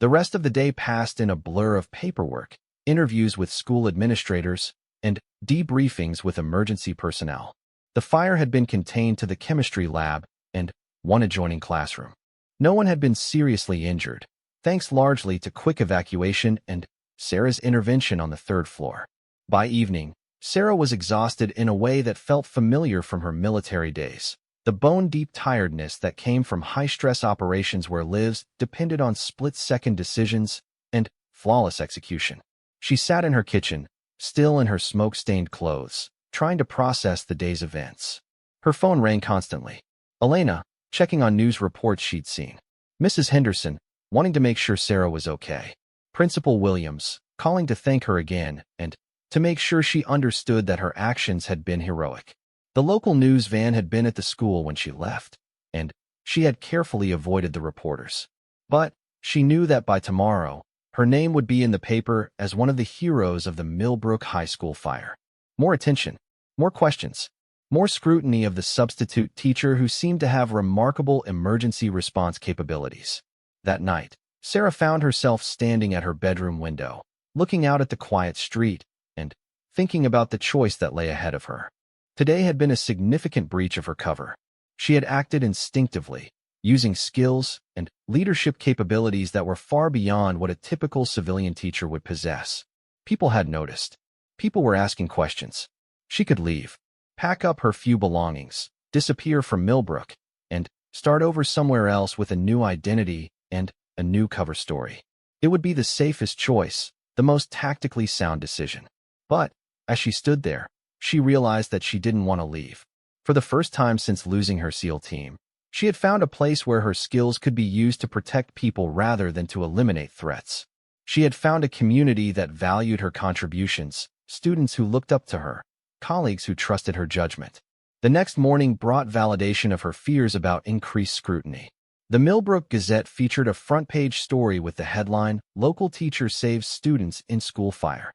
The rest of the day passed in a blur of paperwork, interviews with school administrators, and debriefings with emergency personnel. The fire had been contained to the chemistry lab and one adjoining classroom. No one had been seriously injured, thanks largely to quick evacuation and Sarah's intervention on the third floor. By evening, Sarah was exhausted in a way that felt familiar from her military days. The bone-deep tiredness that came from high-stress operations where lives depended on split-second decisions and flawless execution. She sat in her kitchen, still in her smoke-stained clothes, trying to process the day's events. Her phone rang constantly. Elena, checking on news reports she'd seen. Mrs. Henderson, wanting to make sure Sarah was okay. Principal Williams, calling to thank her again and to make sure she understood that her actions had been heroic. The local news van had been at the school when she left, and she had carefully avoided the reporters. But she knew that by tomorrow, her name would be in the paper as one of the heroes of the Millbrook High School fire. More attention, more questions, more scrutiny of the substitute teacher who seemed to have remarkable emergency response capabilities. That night, Sarah found herself standing at her bedroom window, looking out at the quiet street, and thinking about the choice that lay ahead of her. Today had been a significant breach of her cover. She had acted instinctively, using skills and leadership capabilities that were far beyond what a typical civilian teacher would possess. People had noticed. People were asking questions. She could leave, pack up her few belongings, disappear from Millbrook, and start over somewhere else with a new identity and a new cover story. It would be the safest choice, the most tactically sound decision. But, as she stood there, she realized that she didn't want to leave. For the first time since losing her SEAL team, she had found a place where her skills could be used to protect people rather than to eliminate threats. She had found a community that valued her contributions, students who looked up to her, colleagues who trusted her judgment. The next morning brought validation of her fears about increased scrutiny. The Millbrook Gazette featured a front-page story with the headline, "Local Teacher Saves Students in School Fire."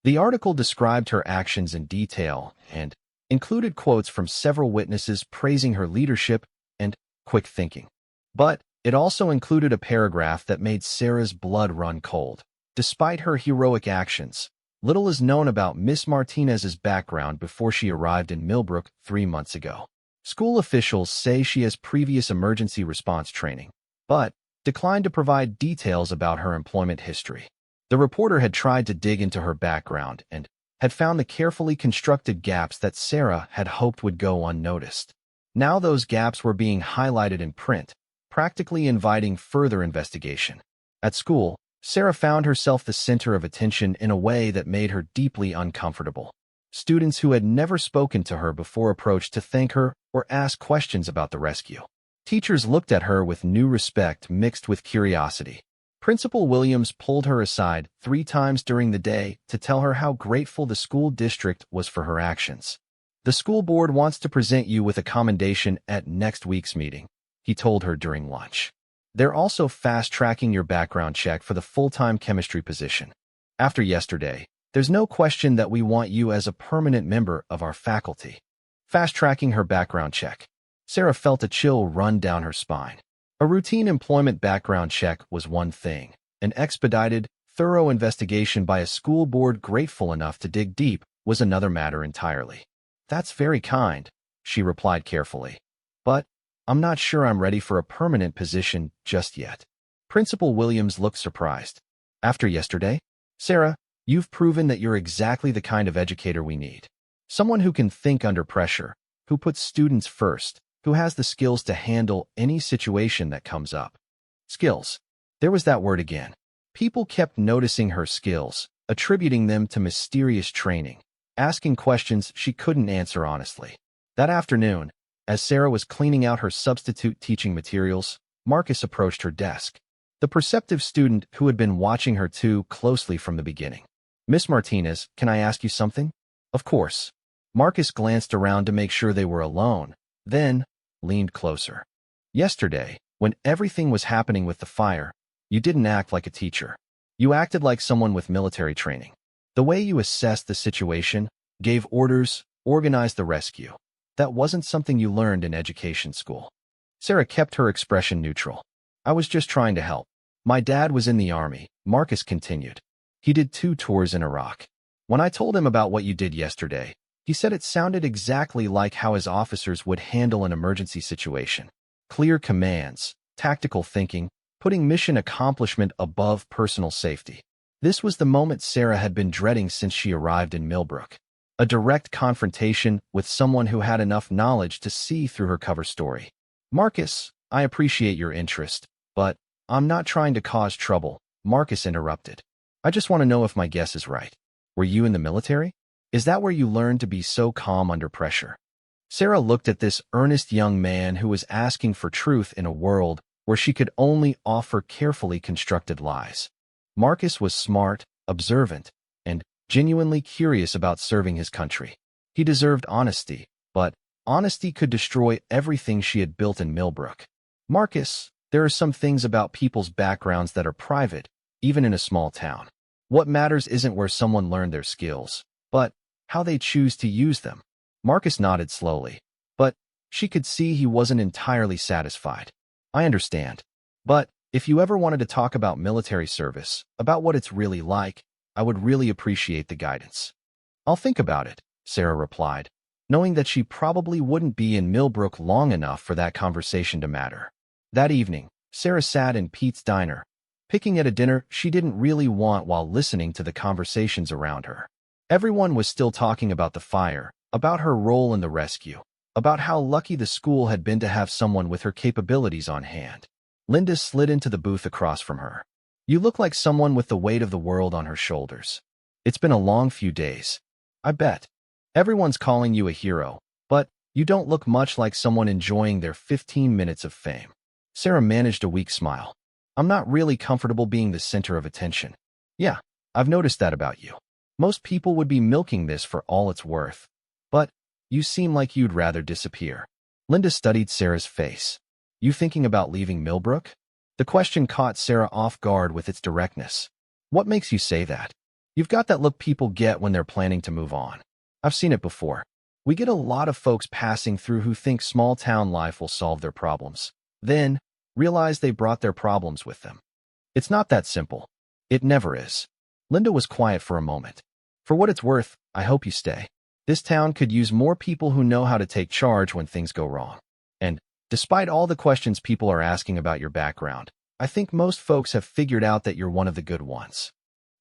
The article described her actions in detail and included quotes from several witnesses praising her leadership and quick thinking. But it also included a paragraph that made Sarah's blood run cold. Despite her heroic actions, little is known about Miss Martinez's background before she arrived in Millbrook 3 months ago. School officials say she has previous emergency response training, but declined to provide details about her employment history. The reporter had tried to dig into her background and had found the carefully constructed gaps that Sarah had hoped would go unnoticed. Now those gaps were being highlighted in print, practically inviting further investigation. At school, Sarah found herself the center of attention in a way that made her deeply uncomfortable. Students who had never spoken to her before approached to thank her or ask questions about the rescue. Teachers looked at her with new respect mixed with curiosity. Principal Williams pulled her aside 3 times during the day to tell her how grateful the school district was for her actions. "The school board wants to present you with a commendation at next week's meeting," he told her during lunch. "They're also fast-tracking your background check for the full-time chemistry position. After yesterday, there's no question that we want you as a permanent member of our faculty." Fast-tracking her background check. Sarah felt a chill run down her spine. A routine employment background check was one thing. An expedited, thorough investigation by a school board grateful enough to dig deep was another matter entirely. "That's very kind," she replied carefully. "But I'm not sure I'm ready for a permanent position just yet." Principal Williams looked surprised. "After yesterday? Sarah, you've proven that you're exactly the kind of educator we need. Someone who can think under pressure, who puts students first, who has the skills to handle any situation that comes up." Skills. There was that word again. People kept noticing her skills, attributing them to mysterious training, asking questions she couldn't answer honestly. That afternoon, as Sarah was cleaning out her substitute teaching materials, Marcus approached her desk. The perceptive student who had been watching her too closely from the beginning. "Miss Martinez, can I ask you something?" "Of course." Marcus glanced around to make sure they were alone, then leaned closer. "Yesterday, when everything was happening with the fire, you didn't act like a teacher. You acted like someone with military training. The way you assessed the situation, gave orders, organized the rescue. That wasn't something you learned in education school." Sarah kept her expression neutral. "I was just trying to help. My dad was in the army," Marcus continued. "He did 2 tours in Iraq. When I told him about what you did yesterday, he said it sounded exactly like how his officers would handle an emergency situation. Clear commands, tactical thinking, putting mission accomplishment above personal safety." This was the moment Sarah had been dreading since she arrived in Millbrook. A direct confrontation with someone who had enough knowledge to see through her cover story. "Marcus, I appreciate your interest, but I'm not trying to cause trouble," Marcus interrupted. "I just want to know if my guess is right. Were you in the military? Is that where you learned to be so calm under pressure?" Sarah looked at this earnest young man who was asking for truth in a world where she could only offer carefully constructed lies. Marcus was smart, observant, and genuinely curious about serving his country. He deserved honesty, but honesty could destroy everything she had built in Millbrook. "Marcus, there are some things about people's backgrounds that are private, even in a small town. What matters isn't where someone learned their skills, but how they choose to use them." Marcus nodded slowly, but she could see he wasn't entirely satisfied. "I understand. But if you ever wanted to talk about military service, about what it's really like, I would really appreciate the guidance." "I'll think about it," Sarah replied, knowing that she probably wouldn't be in Millbrook long enough for that conversation to matter. That evening, Sarah sat in Pete's diner, picking at a dinner she didn't really want while listening to the conversations around her. Everyone was still talking about the fire, about her role in the rescue, about how lucky the school had been to have someone with her capabilities on hand. Linda slid into the booth across from her. "You look like someone with the weight of the world on her shoulders. It's been a long few days. I bet. Everyone's calling you a hero, but you don't look much like someone enjoying their 15 minutes of fame." Sarah managed a weak smile. "I'm not really comfortable being the center of attention." "Yeah, I've noticed that about you. Most people would be milking this for all it's worth. But you seem like you'd rather disappear." Linda studied Sarah's face. "You thinking about leaving Millbrook?" The question caught Sarah off guard with its directness. "What makes you say that?" "You've got that look people get when they're planning to move on. I've seen it before. We get a lot of folks passing through who think small-town life will solve their problems, then realize they brought their problems with them. It's not that simple. It never is." Linda was quiet for a moment. "For what it's worth, I hope you stay. This town could use more people who know how to take charge when things go wrong. And despite all the questions people are asking about your background, I think most folks have figured out that you're one of the good ones."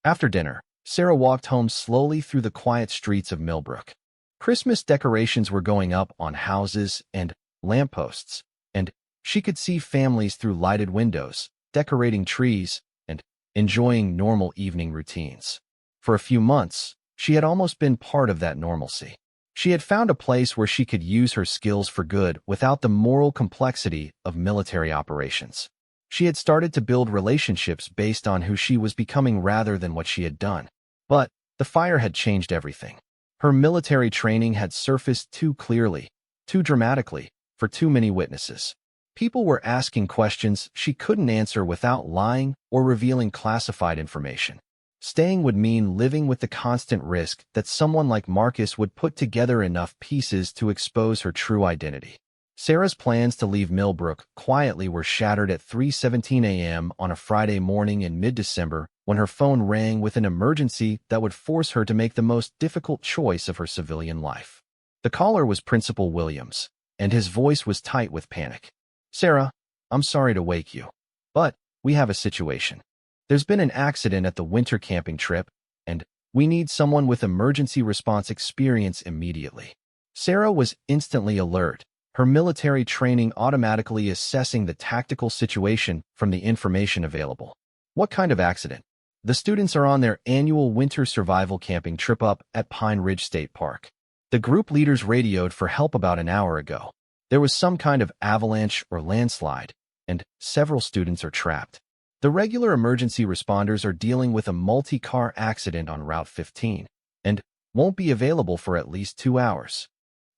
After dinner, Sarah walked home slowly through the quiet streets of Millbrook. Christmas decorations were going up on houses and lampposts, and She could see families through lighted windows, decorating trees, and enjoying normal evening routines. For a few months, she had almost been part of that normalcy. She had found a place where she could use her skills for good without the moral complexity of military operations. She had started to build relationships based on who she was becoming rather than what she had done. But the fire had changed everything. Her military training had surfaced too clearly, too dramatically, for too many witnesses. People were asking questions she couldn't answer without lying or revealing classified information. Staying would mean living with the constant risk that someone like Marcus would put together enough pieces to expose her true identity. Sarah's plans to leave Millbrook quietly were shattered at 3:17 a.m. on a Friday morning in mid-December when her phone rang with an emergency that would force her to make the most difficult choice of her civilian life. The caller was Principal Williams, and his voice was tight with panic. "Sarah, I'm sorry to wake you, but we have a situation. There's been an accident at the winter camping trip, and we need someone with emergency response experience immediately." Sarah was instantly alert, her military training automatically assessing the tactical situation from the information available. "What kind of accident?" "The students are on their annual winter survival camping trip up at Pine Ridge State Park. The group leaders radioed for help about an hour ago. There was some kind of avalanche or landslide, and several students are trapped. The regular emergency responders are dealing with a multi-car accident on Route 15 and won't be available for at least 2 hours."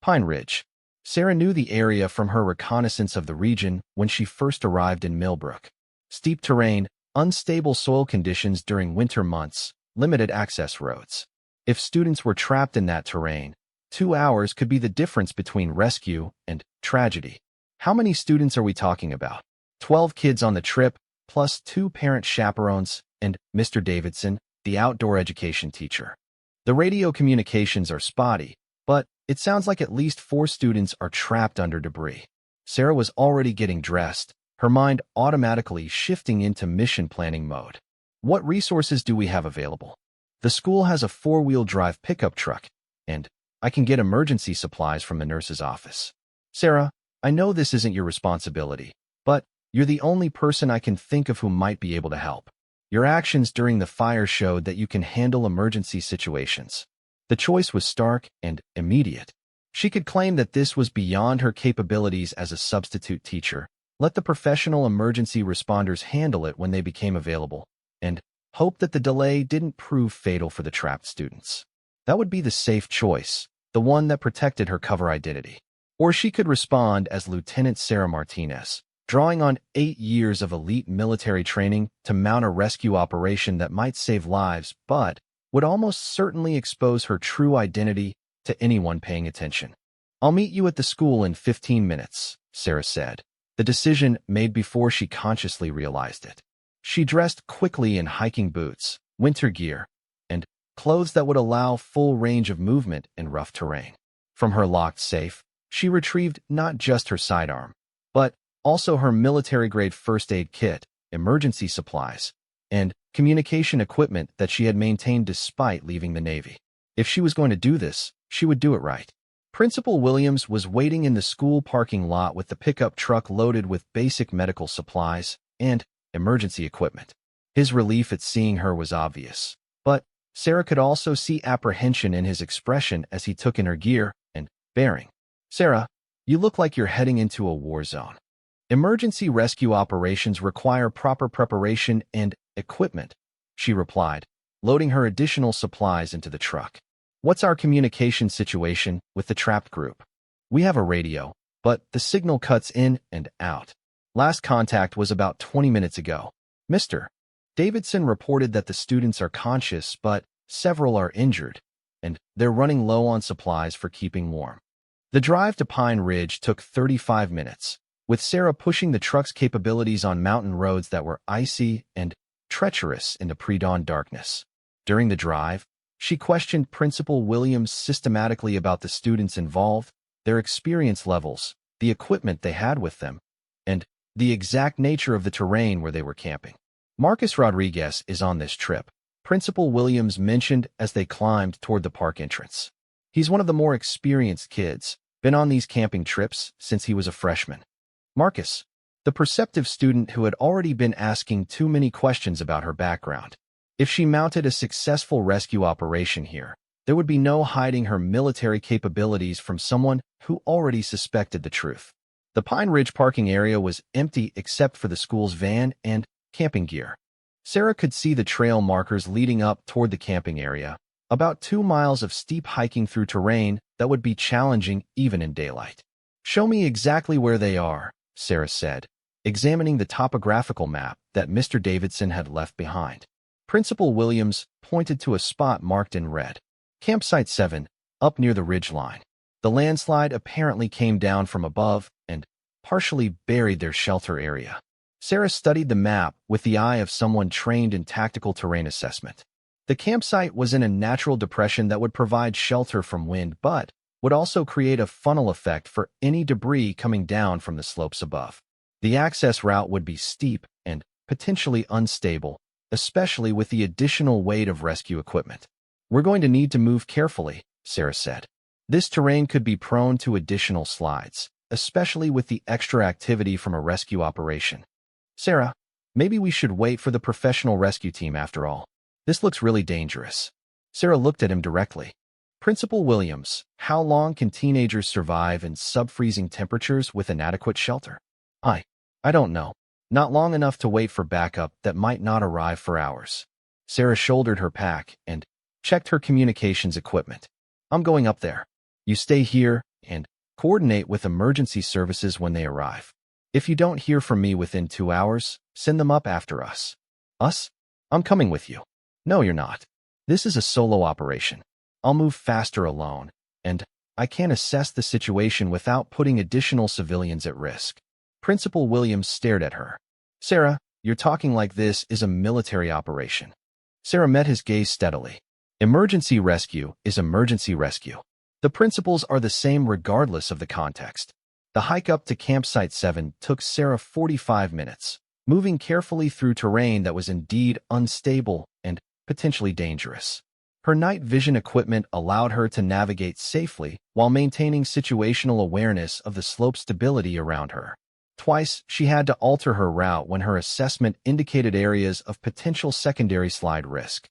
Pine Ridge. Sarah knew the area from her reconnaissance of the region when she first arrived in Millbrook. Steep terrain, unstable soil conditions during winter months, limited access roads. If students were trapped in that terrain, 2 hours could be the difference between rescue and tragedy. How many students are we talking about? 12 kids on the trip, plus 2 parent chaperones, and Mr. Davidson, the outdoor education teacher. The radio communications are spotty, but it sounds like at least 4 students are trapped under debris. Sarah was already getting dressed, her mind automatically shifting into mission planning mode. What resources do we have available? The school has a 4-wheel drive pickup truck, and I can get emergency supplies from the nurse's office. Sarah, I know this isn't your responsibility, but you're the only person I can think of who might be able to help. Your actions during the fire showed that you can handle emergency situations. The choice was stark and immediate. She could claim that this was beyond her capabilities as a substitute teacher, let the professional emergency responders handle it when they became available, and hope that the delay didn't prove fatal for the trapped students. That would be the safe choice, the one that protected her cover identity. Or she could respond as Lieutenant Sarah Martinez, drawing on 8 years of elite military training to mount a rescue operation that might save lives but would almost certainly expose her true identity to anyone paying attention. "I'll meet you at the school in 15 minutes, Sarah said, the decision made before she consciously realized it. She dressed quickly in hiking boots, winter gear, and clothes that would allow full range of movement in rough terrain. From her locked safe, she retrieved not just her sidearm, but also her military-grade first aid kit, emergency supplies, and communication equipment that she had maintained despite leaving the Navy. If she was going to do this, she would do it right. Principal Williams was waiting in the school parking lot with the pickup truck loaded with basic medical supplies and emergency equipment. His relief at seeing her was obvious, but Sarah could also see apprehension in his expression as he took in her gear and bearing. "Sarah, you look like you're heading into a war zone. Emergency rescue operations require proper preparation and equipment," she replied, loading her additional supplies into the truck. "What's our communication situation with the trapped group?" "We have a radio, but the signal cuts in and out. Last contact was about 20 minutes ago. Mr. Davidson reported that the students are conscious, but several are injured, and they're running low on supplies for keeping warm." The drive to Pine Ridge took 35 minutes, with Sarah pushing the truck's capabilities on mountain roads that were icy and treacherous in the pre-dawn darkness. During the drive, she questioned Principal Williams systematically about the students involved, their experience levels, the equipment they had with them, and the exact nature of the terrain where they were camping. "Marcus Rodriguez is on this trip," Principal Williams mentioned as they climbed toward the park entrance. "He's one of the more experienced kids, been on these camping trips since he was a freshman." "Marcus, the perceptive student who had already been asking too many questions about her background. If she mounted a successful rescue operation here, there would be no hiding her military capabilities from someone who already suspected the truth. The Pine Ridge parking area was empty except for the school's van and camping gear. Sarah could see the trail markers leading up toward the camping area, about 2 miles of steep hiking through terrain that would be challenging even in daylight. "Show me exactly where they are," Sarah said, examining the topographical map that Mr. Davidson had left behind. Principal Williams pointed to a spot marked in red. Campsite 7, up near the ridge line. The landslide apparently came down from above and partially buried their shelter area. Sarah studied the map with the eye of someone trained in tactical terrain assessment. The campsite was in a natural depression that would provide shelter from wind but would also create a funnel effect for any debris coming down from the slopes above. The access route would be steep and potentially unstable, especially with the additional weight of rescue equipment. "We're going to need to move carefully," Sarah said. "This terrain could be prone to additional slides, especially with the extra activity from a rescue operation." "Sarah, maybe we should wait for the professional rescue team after all. This looks really dangerous." Sarah looked at him directly. "Principal Williams, how long can teenagers survive in sub-freezing temperatures with inadequate shelter?" I don't know. Not long enough to wait for backup that might not arrive for hours." Sarah shouldered her pack and checked her communications equipment. "I'm going up there. You stay here and coordinate with emergency services when they arrive. If you don't hear from me within 2 hours, send them up after us." "Us? I'm coming with you." "No, you're not. This is a solo operation. I'll move faster alone, and I can't assess the situation without putting additional civilians at risk." Principal Williams stared at her. "Sarah, you're talking like this is a military operation." Sarah met his gaze steadily. "Emergency rescue is emergency rescue. The principles are the same regardless of the context." The hike up to Campsite 7 took Sarah 45 minutes, moving carefully through terrain that was indeed unstable and potentially dangerous. Her night vision equipment allowed her to navigate safely while maintaining situational awareness of the slope stability around her. Twice, she had to alter her route when her assessment indicated areas of potential secondary slide risk.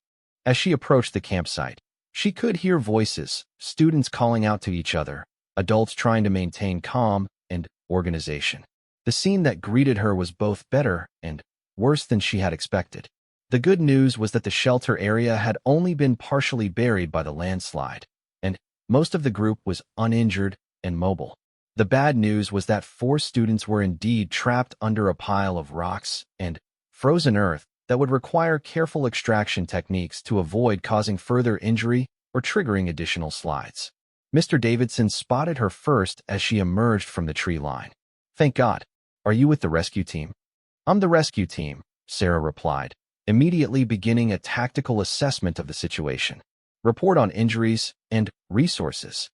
As she approached the campsite, she could hear voices, students calling out to each other, adults trying to maintain calm and organization. The scene that greeted her was both better and worse than she had expected. The good news was that the shelter area had only been partially buried by the landslide, and most of the group was uninjured and mobile. The bad news was that 4 students were indeed trapped under a pile of rocks and frozen earth that would require careful extraction techniques to avoid causing further injury or triggering additional slides. Mr. Davidson spotted her first as she emerged from the tree line. "Thank God. Are you with the rescue team?" "I'm the rescue team," Sarah replied, immediately beginning a tactical assessment of the situation. "Report on injuries and resources."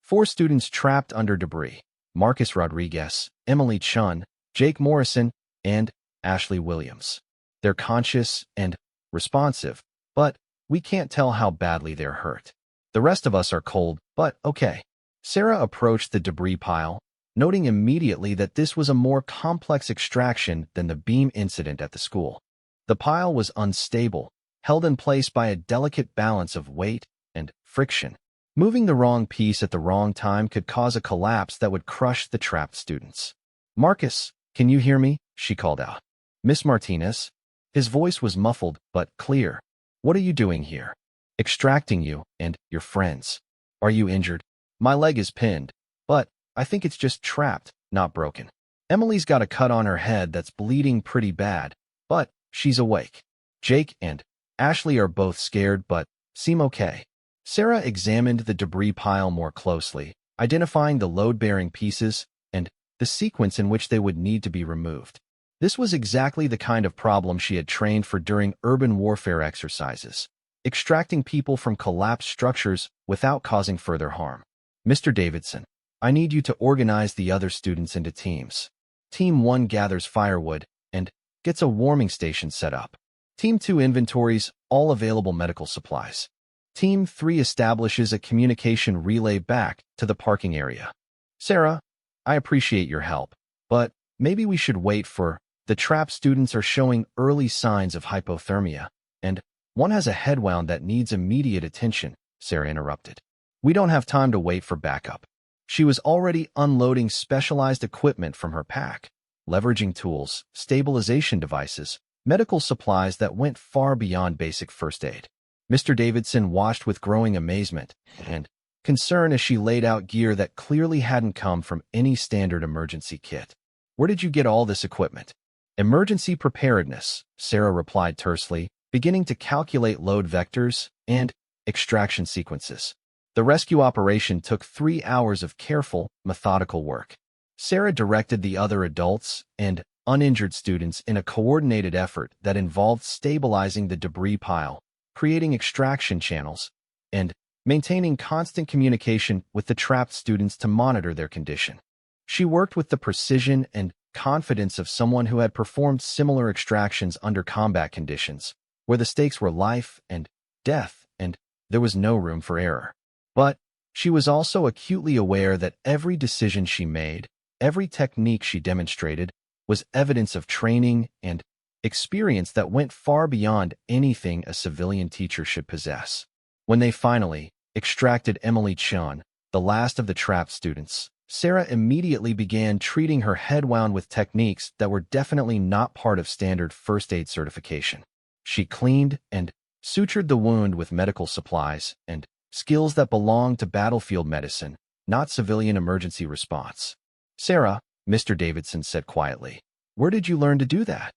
4 students trapped under debris: Marcus Rodriguez, Emily Chun, Jake Morrison, and Ashley Williams. They're conscious and responsive, but we can't tell how badly they're hurt. The rest of us are cold, but okay. Sarah approached the debris pile, noting immediately that this was a more complex extraction than the beam incident at the school. The pile was unstable, held in place by a delicate balance of weight and friction. Moving the wrong piece at the wrong time could cause a collapse that would crush the trapped students. "Marcus, can you hear me?" she called out. "Miss Martinez?" His voice was muffled but clear. "What are you doing here?" "Extracting you and your friends." "Are you injured?" "My leg is pinned, but I think it's just trapped, not broken. Emily's got a cut on her head that's bleeding pretty bad, but she's awake. Jake and Ashley are both scared but seem okay." Sarah examined the debris pile more closely, identifying the load-bearing pieces and the sequence in which they would need to be removed. This was exactly the kind of problem she had trained for during urban warfare exercises, extracting people from collapsed structures without causing further harm. "Mr. Davidson, I need you to organize the other students into teams. Team 1 gathers firewood and gets a warming station set up. Team 2 inventories all available medical supplies. Team 3 establishes a communication relay back to the parking area." "Sarah, I appreciate your help, but maybe we should wait for the trap students are showing early signs of hypothermia, and one has a head wound that needs immediate attention, Sarah interrupted. We don't have time to wait for backup. She was already unloading specialized equipment from her pack, leveraging tools, stabilization devices, medical supplies that went far beyond basic first aid. Mr. Davidson watched with growing amazement and concern as she laid out gear that clearly hadn't come from any standard emergency kit. Where did you get all this equipment? Emergency preparedness, Sarah replied tersely, beginning to calculate load vectors and extraction sequences. The rescue operation took 3 hours of careful, methodical work. Sarah directed the other adults and uninjured students in a coordinated effort that involved stabilizing the debris pile, creating extraction channels, and maintaining constant communication with the trapped students to monitor their condition. She worked with the precision and confidence of someone who had performed similar extractions under combat conditions, where the stakes were life and death, and there was no room for error. But she was also acutely aware that every decision she made, every technique she demonstrated, was evidence of training and experience that went far beyond anything a civilian teacher should possess. When they finally extracted Emily Chun, the last of the trapped students, Sarah immediately began treating her head wound with techniques that were definitely not part of standard first aid certification. She cleaned and sutured the wound with medical supplies and skills that belonged to battlefield medicine, not civilian emergency response. Sarah, Mr. Davidson said quietly, where did you learn to do that?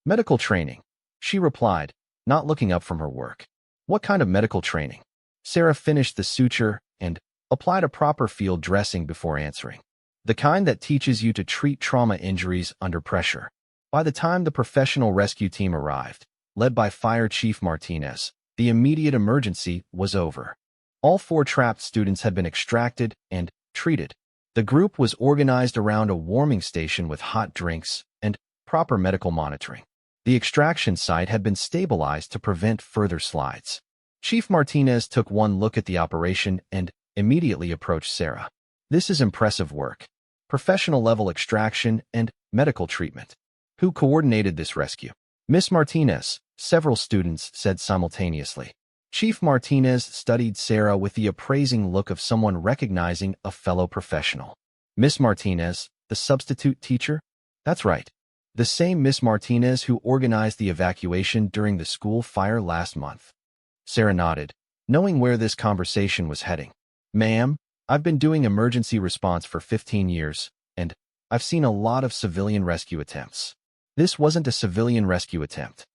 Medical training, she replied, not looking up from her work. What kind of medical training? Sarah finished the suture and applied a proper field dressing before answering. The kind that teaches you to treat trauma injuries under pressure. By the time the professional rescue team arrived, led by Fire Chief Martinez, the immediate emergency was over. All 4 trapped students had been extracted and treated. The group was organized around a warming station with hot drinks and proper medical monitoring. The extraction site had been stabilized to prevent further slides. Chief Martinez took one look at the operation and immediately approached Sarah. This is impressive work. Professional-level extraction and medical treatment. Who coordinated this rescue? Miss Martinez, several students said simultaneously. Chief Martinez studied Sarah with the appraising look of someone recognizing a fellow professional. Miss Martinez, the substitute teacher? That's right. The same Miss Martinez who organized the evacuation during the school fire last month. Sarah nodded, knowing where this conversation was heading. Ma'am, I've been doing emergency response for 15 years, and I've seen a lot of civilian rescue attempts. This wasn't a civilian rescue attempt.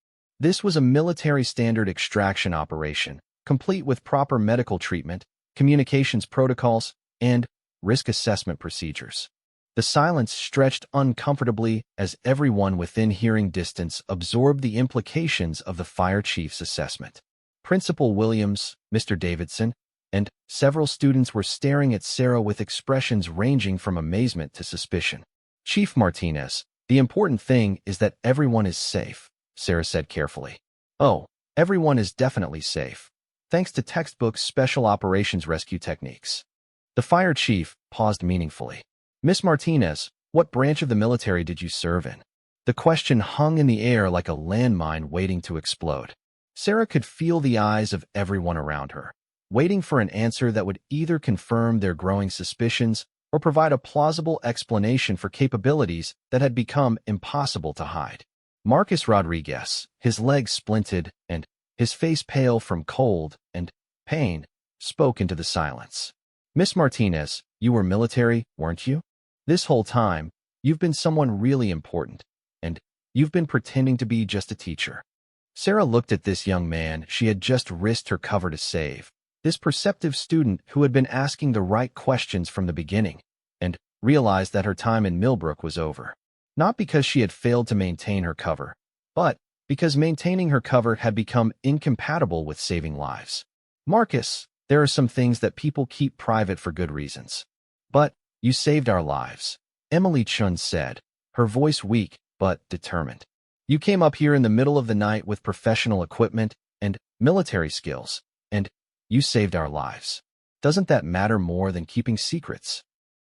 This was a military standard extraction operation, complete with proper medical treatment, communications protocols, and risk assessment procedures. The silence stretched uncomfortably as everyone within hearing distance absorbed the implications of the fire chief's assessment. Principal Williams, Mr. Davidson, and several students were staring at Sarah with expressions ranging from amazement to suspicion. Chief Martinez, the important thing is that everyone is safe, Sarah said carefully. Oh, everyone is definitely safe, thanks to textbook special operations rescue techniques. The fire chief paused meaningfully. Miss Martinez, what branch of the military did you serve in? The question hung in the air like a landmine waiting to explode. Sarah could feel the eyes of everyone around her, waiting for an answer that would either confirm their growing suspicions or provide a plausible explanation for capabilities that had become impossible to hide. Marcus Rodriguez, his legs splinted and his face pale from cold and pain, spoke into the silence. Miss Martinez, you were military, weren't you? This whole time, you've been someone really important, and you've been pretending to be just a teacher. Sarah looked at this young man she had just risked her cover to save, this perceptive student who had been asking the right questions from the beginning, and realized that her time in Millbrook was over. Not because she had failed to maintain her cover, but because maintaining her cover had become incompatible with saving lives. Marcus, there are some things that people keep private for good reasons. But you saved our lives, Emily Chun said, her voice weak but determined. You came up here in the middle of the night with professional equipment and military skills, and you saved our lives. Doesn't that matter more than keeping secrets?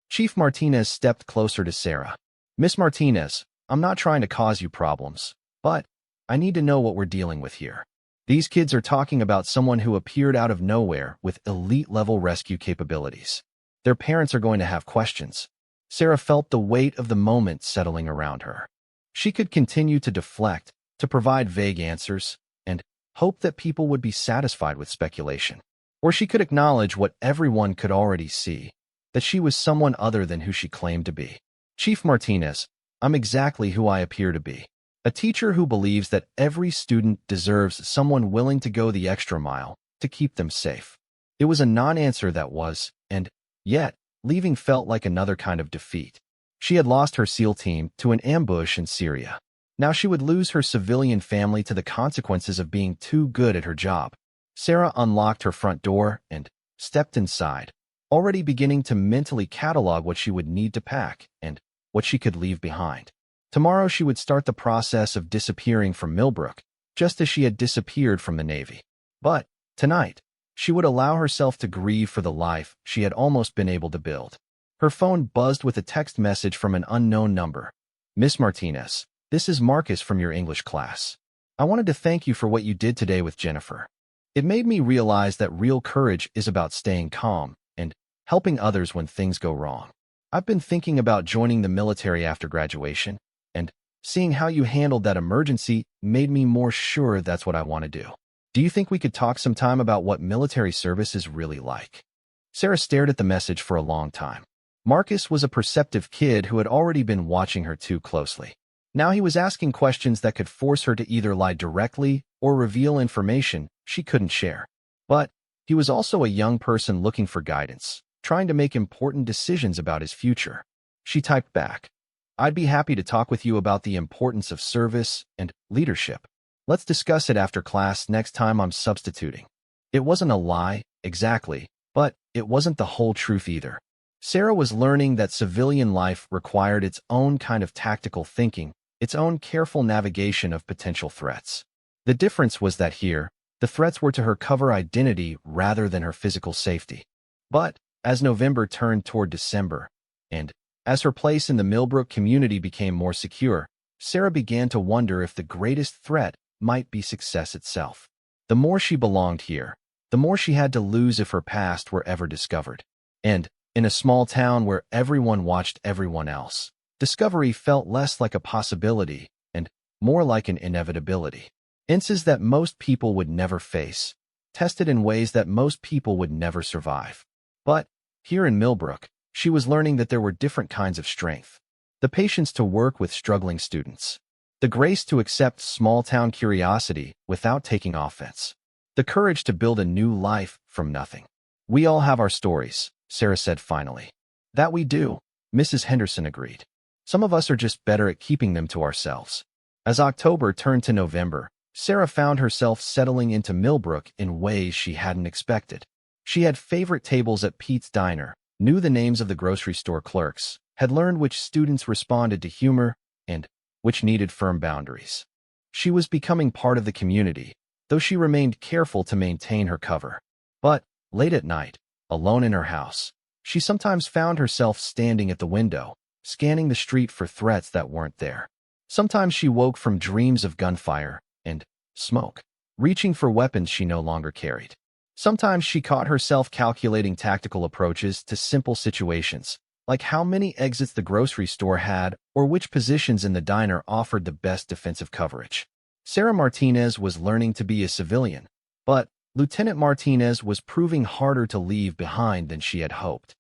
Chief Martinez stepped closer to Sarah. Miss Martinez, I'm not trying to cause you problems, but I need to know what we're dealing with here. These kids are talking about someone who appeared out of nowhere with elite-level rescue capabilities. Their parents are going to have questions. Sarah felt the weight of the moment settling around her. She could continue to deflect, to provide vague answers, and hope that people would be satisfied with speculation. Or she could acknowledge what everyone could already see, that she was someone other than who she claimed to be. Chief Martinez, I'm exactly who I appear to be. A teacher who believes that every student deserves someone willing to go the extra mile to keep them safe. It was a non-answer that was, and yet, leaving felt like another kind of defeat. She had lost her SEAL team to an ambush in Syria. Now she would lose her civilian family to the consequences of being too good at her job. Sarah unlocked her front door and stepped inside, already beginning to mentally catalog what she would need to pack and what she could leave behind. Tomorrow she would start the process of disappearing from Millbrook, just as she had disappeared from the Navy. But tonight, she would allow herself to grieve for the life she had almost been able to build. Her phone buzzed with a text message from an unknown number. Miss Martinez, this is Marcus from your English class. I wanted to thank you for what you did today with Jennifer. It made me realize that real courage is about staying calm and helping others when things go wrong. I've been thinking about joining the military after graduation, and seeing how you handled that emergency made me more sure that's what I want to do. Do you think we could talk sometime about what military service is really like? Sarah stared at the message for a long time. Marcus was a perceptive kid who had already been watching her too closely. Now he was asking questions that could force her to either lie directly or reveal information she couldn't share. But he was also a young person looking for guidance, trying to make important decisions about his future. She typed back, I'd be happy to talk with you about the importance of service and leadership. Let's discuss it after class next time I'm substituting. It wasn't a lie, exactly, but it wasn't the whole truth either. Sarah was learning that civilian life required its own kind of tactical thinking, its own careful navigation of potential threats. The difference was that here, the threats were to her cover identity rather than her physical safety. But as November turned toward December, and as her place in the Millbrook community became more secure, Sarah began to wonder if the greatest threat might be success itself. The more she belonged here, the more she had to lose if her past were ever discovered. And, in a small town where everyone watched everyone else, discovery felt less like a possibility and more like an inevitability. Instances that most people would never face, tested in ways that most people would never survive. But, here in Millbrook, she was learning that there were different kinds of strength. The patience to work with struggling students. The grace to accept small-town curiosity without taking offense. The courage to build a new life from nothing. We all have our stories, Sarah said finally. That we do, Mrs. Henderson agreed. Some of us are just better at keeping them to ourselves. As October turned to November, Sarah found herself settling into Millbrook in ways she hadn't expected. She had favorite tables at Pete's Diner, knew the names of the grocery store clerks, had learned which students responded to humor, and which needed firm boundaries. She was becoming part of the community, though she remained careful to maintain her cover. But, late at night, alone in her house, she sometimes found herself standing at the window, scanning the street for threats that weren't there. Sometimes she woke from dreams of gunfire and smoke, reaching for weapons she no longer carried. Sometimes she caught herself calculating tactical approaches to simple situations, like how many exits the grocery store had or which positions in the diner offered the best defensive coverage. Sarah Martinez was learning to be a civilian, but Lieutenant Martinez was proving harder to leave behind than she had hoped.